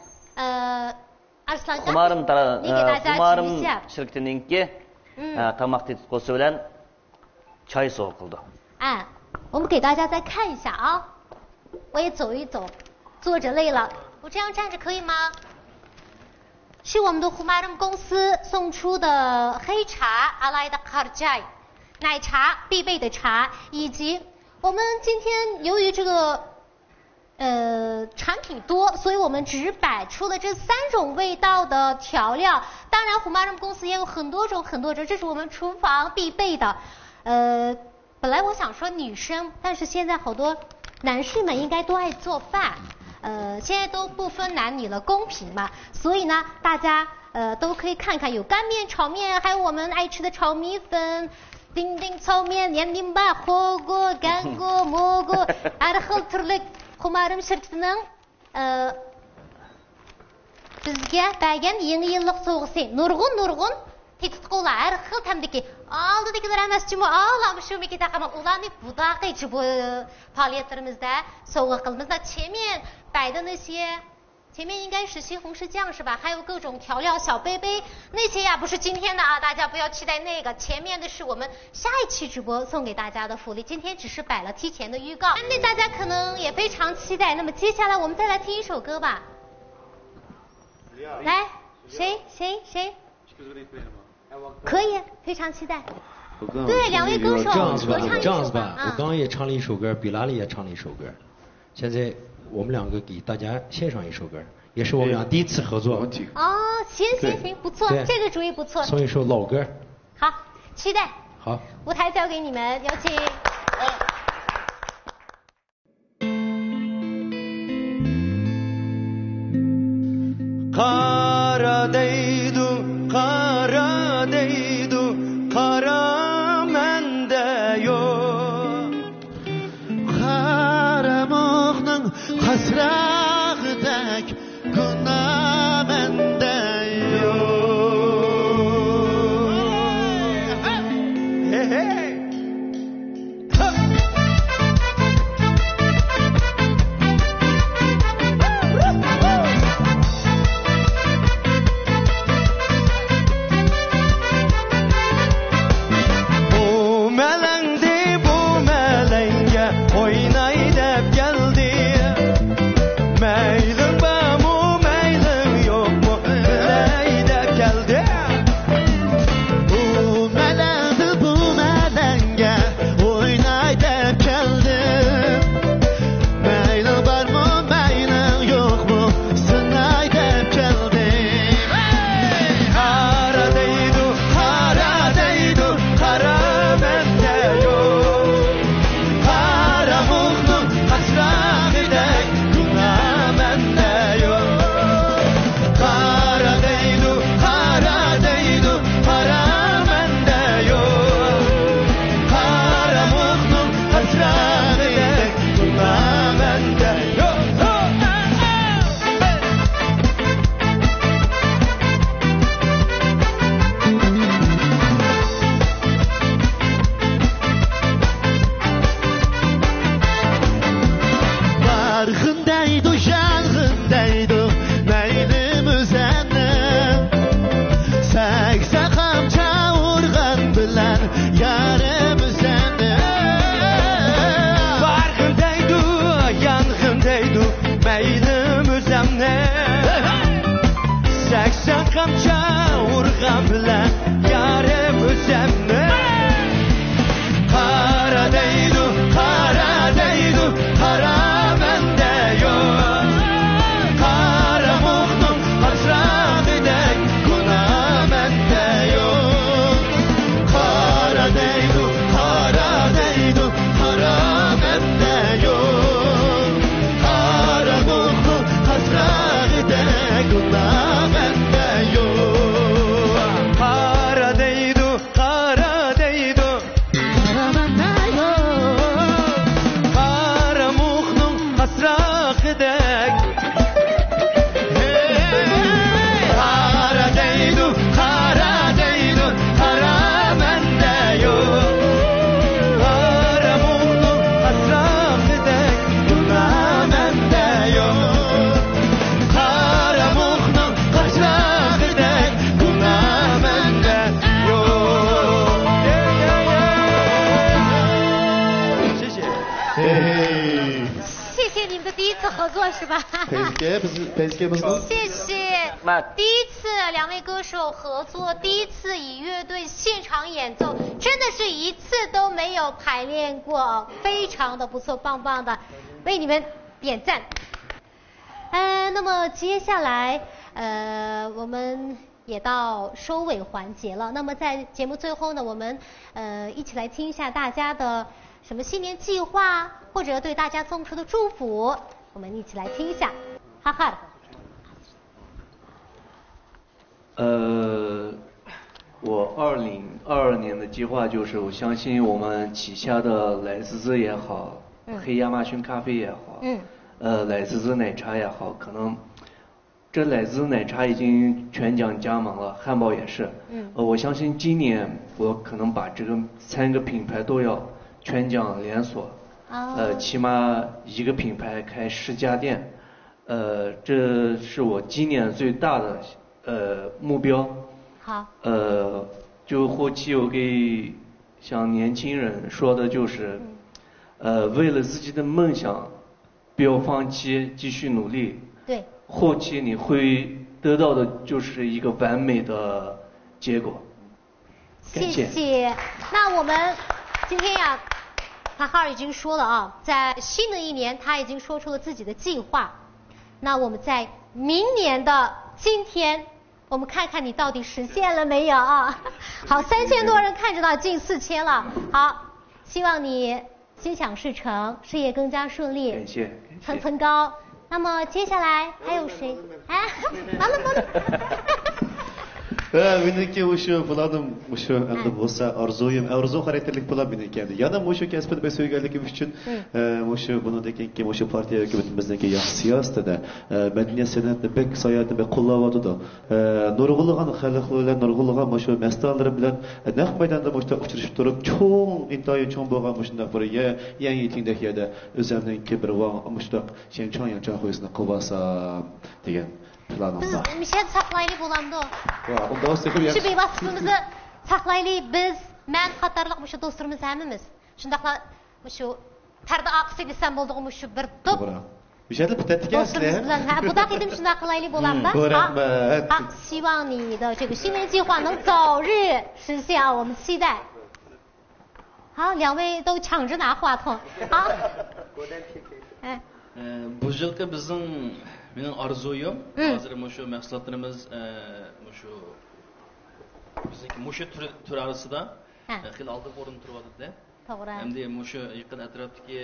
Arslan哥，你给大家举一下。şirketininki tamak tetkosu bilen çay soğukildi. 我们给大家再看一下啊，我也走一走，坐着累了，我这样站着可以吗？是我们的Humarim公司送出的黑茶阿莱的卡尔斋，奶茶必备的茶，以及我们今天由于这个产品多，所以我们只摆出了这3种味道的调料。当然Humarim公司也有很多种，这是我们厨房必备的。本来我想说女生，但是现在好多男士们应该都爱做饭。现在都不分男女了，公平嘛，所以呢，大家都可以看看，有干面、炒面，还有我们爱吃的炒米粉、丁丁炒面、盐冰巴、火锅、干锅、蘑菇，әр xil түрлі Humarim şirketining bizga bergan yangi yillik sovg'asi nurg'un tetitqo'lar har xil tamdiki oldidagilar emas jimo Allah'ım şu meki taqaman ularni budaqi bu faaliyetlerimizde sovg'a qilamiz. 前面应该是西红柿酱是吧？还有各种调料小杯杯，那些呀不是今天的啊，大家不要期待那个。前面的是我们下一期直播送给大家的福利，今天只是摆了提前的预告，那大家可能也非常期待。那么接下来我们再来听一首歌吧。来，谁？可以，非常期待。对，2位歌手这样子吧，我刚刚也唱了一首歌，比拉里也唱了一首歌，现在我们2个给大家献上一首歌，也是我们俩第一次合作。行，不错，这个主意不错。送一首老歌。好，期待。好，舞台交给你们，有请。Kara deydu, kara deydu, kara mende yok. Karamıqның hasrağıdak günah mende yok. Hey hey. Seksen kamça urgan bilen yarım özemne 合作是吧？谢谢。第一次两位歌手合作，第一次以乐队现场演奏，真的是一次都没有排练过，非常的不错，棒棒的，为你们点赞。那么接下来我们也到收尾环节了。那么在节目最后呢，我们一起来听一下大家的什么新年计划，或者对大家送出的祝福，我们一起来听一下。哈哈。我2022年的计划就是，我相信我们旗下的奶滋滋也好，黑亚马逊咖啡也好，奶滋滋奶茶也好，可能这奶滋滋奶茶已经全奖加盟了，汉堡也是。我相信今年我可能把这个3个品牌都要全奖连锁，起码一个品牌开10家店，这是我今年最大的目标。好。就后期我给向年轻人说的就是，为了自己的梦想，不要放弃，继续努力。对。后期你会得到的就是一个完美的结果。谢谢。那我们今天呀，哈哈已经说了啊，在新的一年他已经说出了自己的计划。那我们在明年的今天，我们看看你到底实现了没有啊？好，3000多人看着到近4000了。好，希望你心想事成，事业更加顺利，感谢，层层高。那么接下来还有谁？完了。Meniki o'sha bularning o'sha endi bo'lsa orzu xarakterlik bular meniki. Yana o'sha kasbini besöylganligim uchun o'sha bundan keyin o'sha partiya hukumatimizniki yaxshi siyosatida madaniyat san'atni bek soyatni bek qo'llayotdi. Nurg'ulg'an xalqlar nurg'ulg'an o'sha mas'ullar bilan naq maydonda o'sha uchrashib turib, cho'ng intoyi cho'ng bo'lgan shunday bir yangi tingdek yerda o'zimniki bir o'sha yanchon qo'yisini qilsam degan. Biz Mişet saklaylı bulandı. Şu beyvatsızlığımızı saklaylı biz, men Katarlık şu dostlarımız hemimiz. Şundakla şu perde akısı desem olduğum şu bir top. Mişet'le pütettik bu da dedim şunda kılaylı bulandı. 好，希望你的这个新年计划能早日实现啊，我们期待。好，两位都抢着拿话筒。好。Bu yılki bizim mening orzuyim hozir shu mahsulotlarimiz shu bizniki tur orasida xil oldin o'rin turyapti. To'g'ri. Endi shu yaqin atrofdagi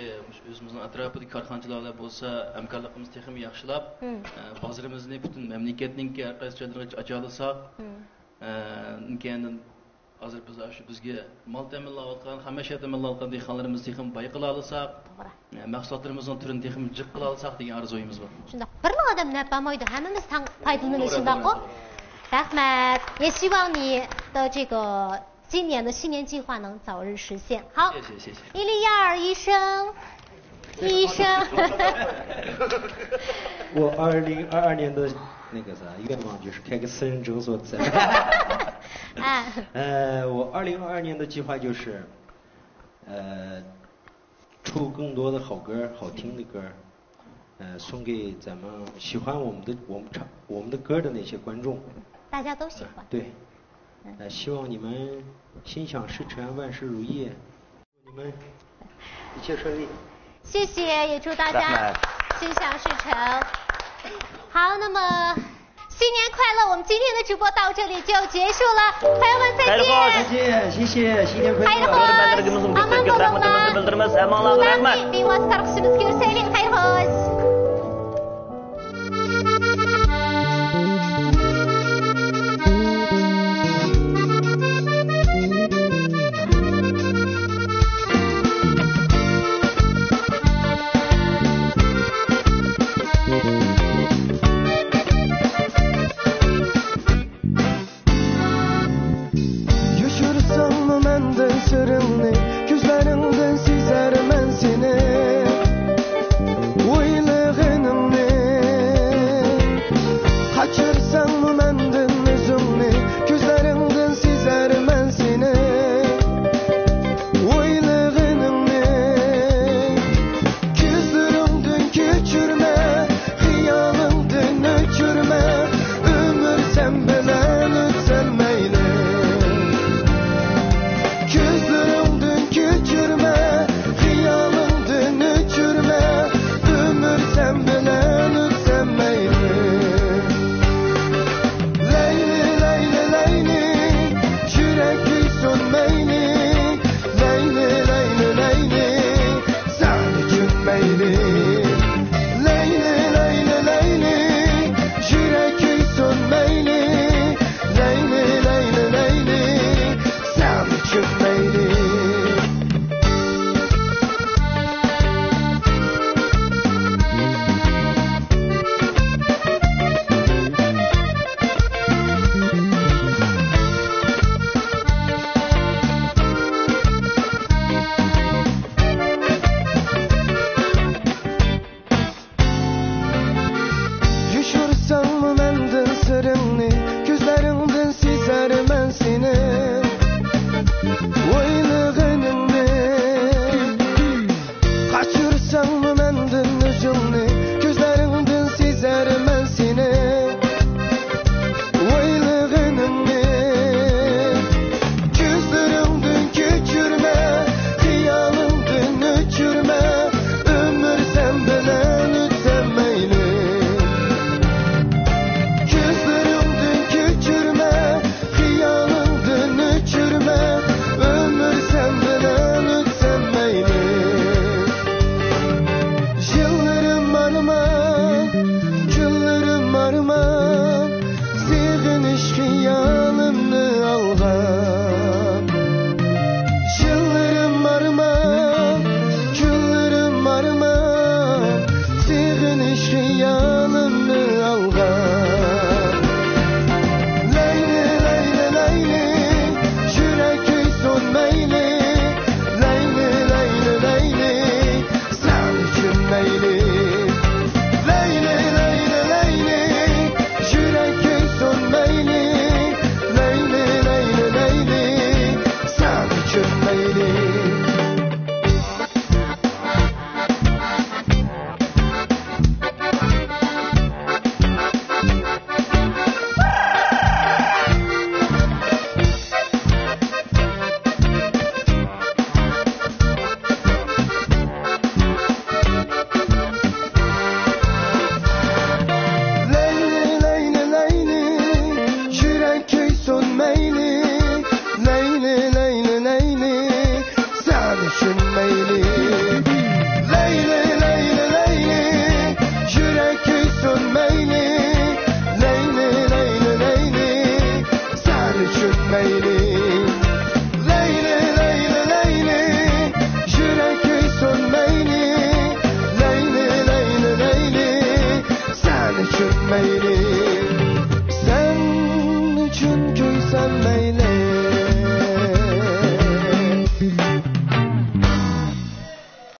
o'zimizning atrofidagi korxonachilar bo'lsa hamkorligimizni texnik yaxshilab bozorimizni butun mamlakatning har qaysi joylariga ocha olsak, keyin hozir biz shu bizga mol ta'minlayotgan, xomashyo ta'minlayotgan dehqonlarimizni ham bayqila olsak, mahsulotlarimizning turini ham jiq qila olsak degan orzuyimiz bor. Shunda bir odam napamaydi, hammamiz foydalanishindaqo. Rahmat. 也希望你的这个今年的新年计划能早日实现。好，谢谢。伊利亚尔医生，我2022年的那个啥愿望就是开个私人诊所在。我2022年的计划就是出更多的好歌，好听的歌，送给咱们喜欢我们的歌的那些观众。大家都喜欢。对。希望你们心想事成，万事如意，祝你们一切顺利。谢谢，也祝大家心想事成。好，那么新年快乐！我们今天的直播到这里就结束了，朋友们再见。谢谢，新年快乐。Aman bo'linglar. Ularni bevosita tarqishimizga yursaylik. Xayr xo'sh. Gözlerinden sizler men seni. Oyla mayli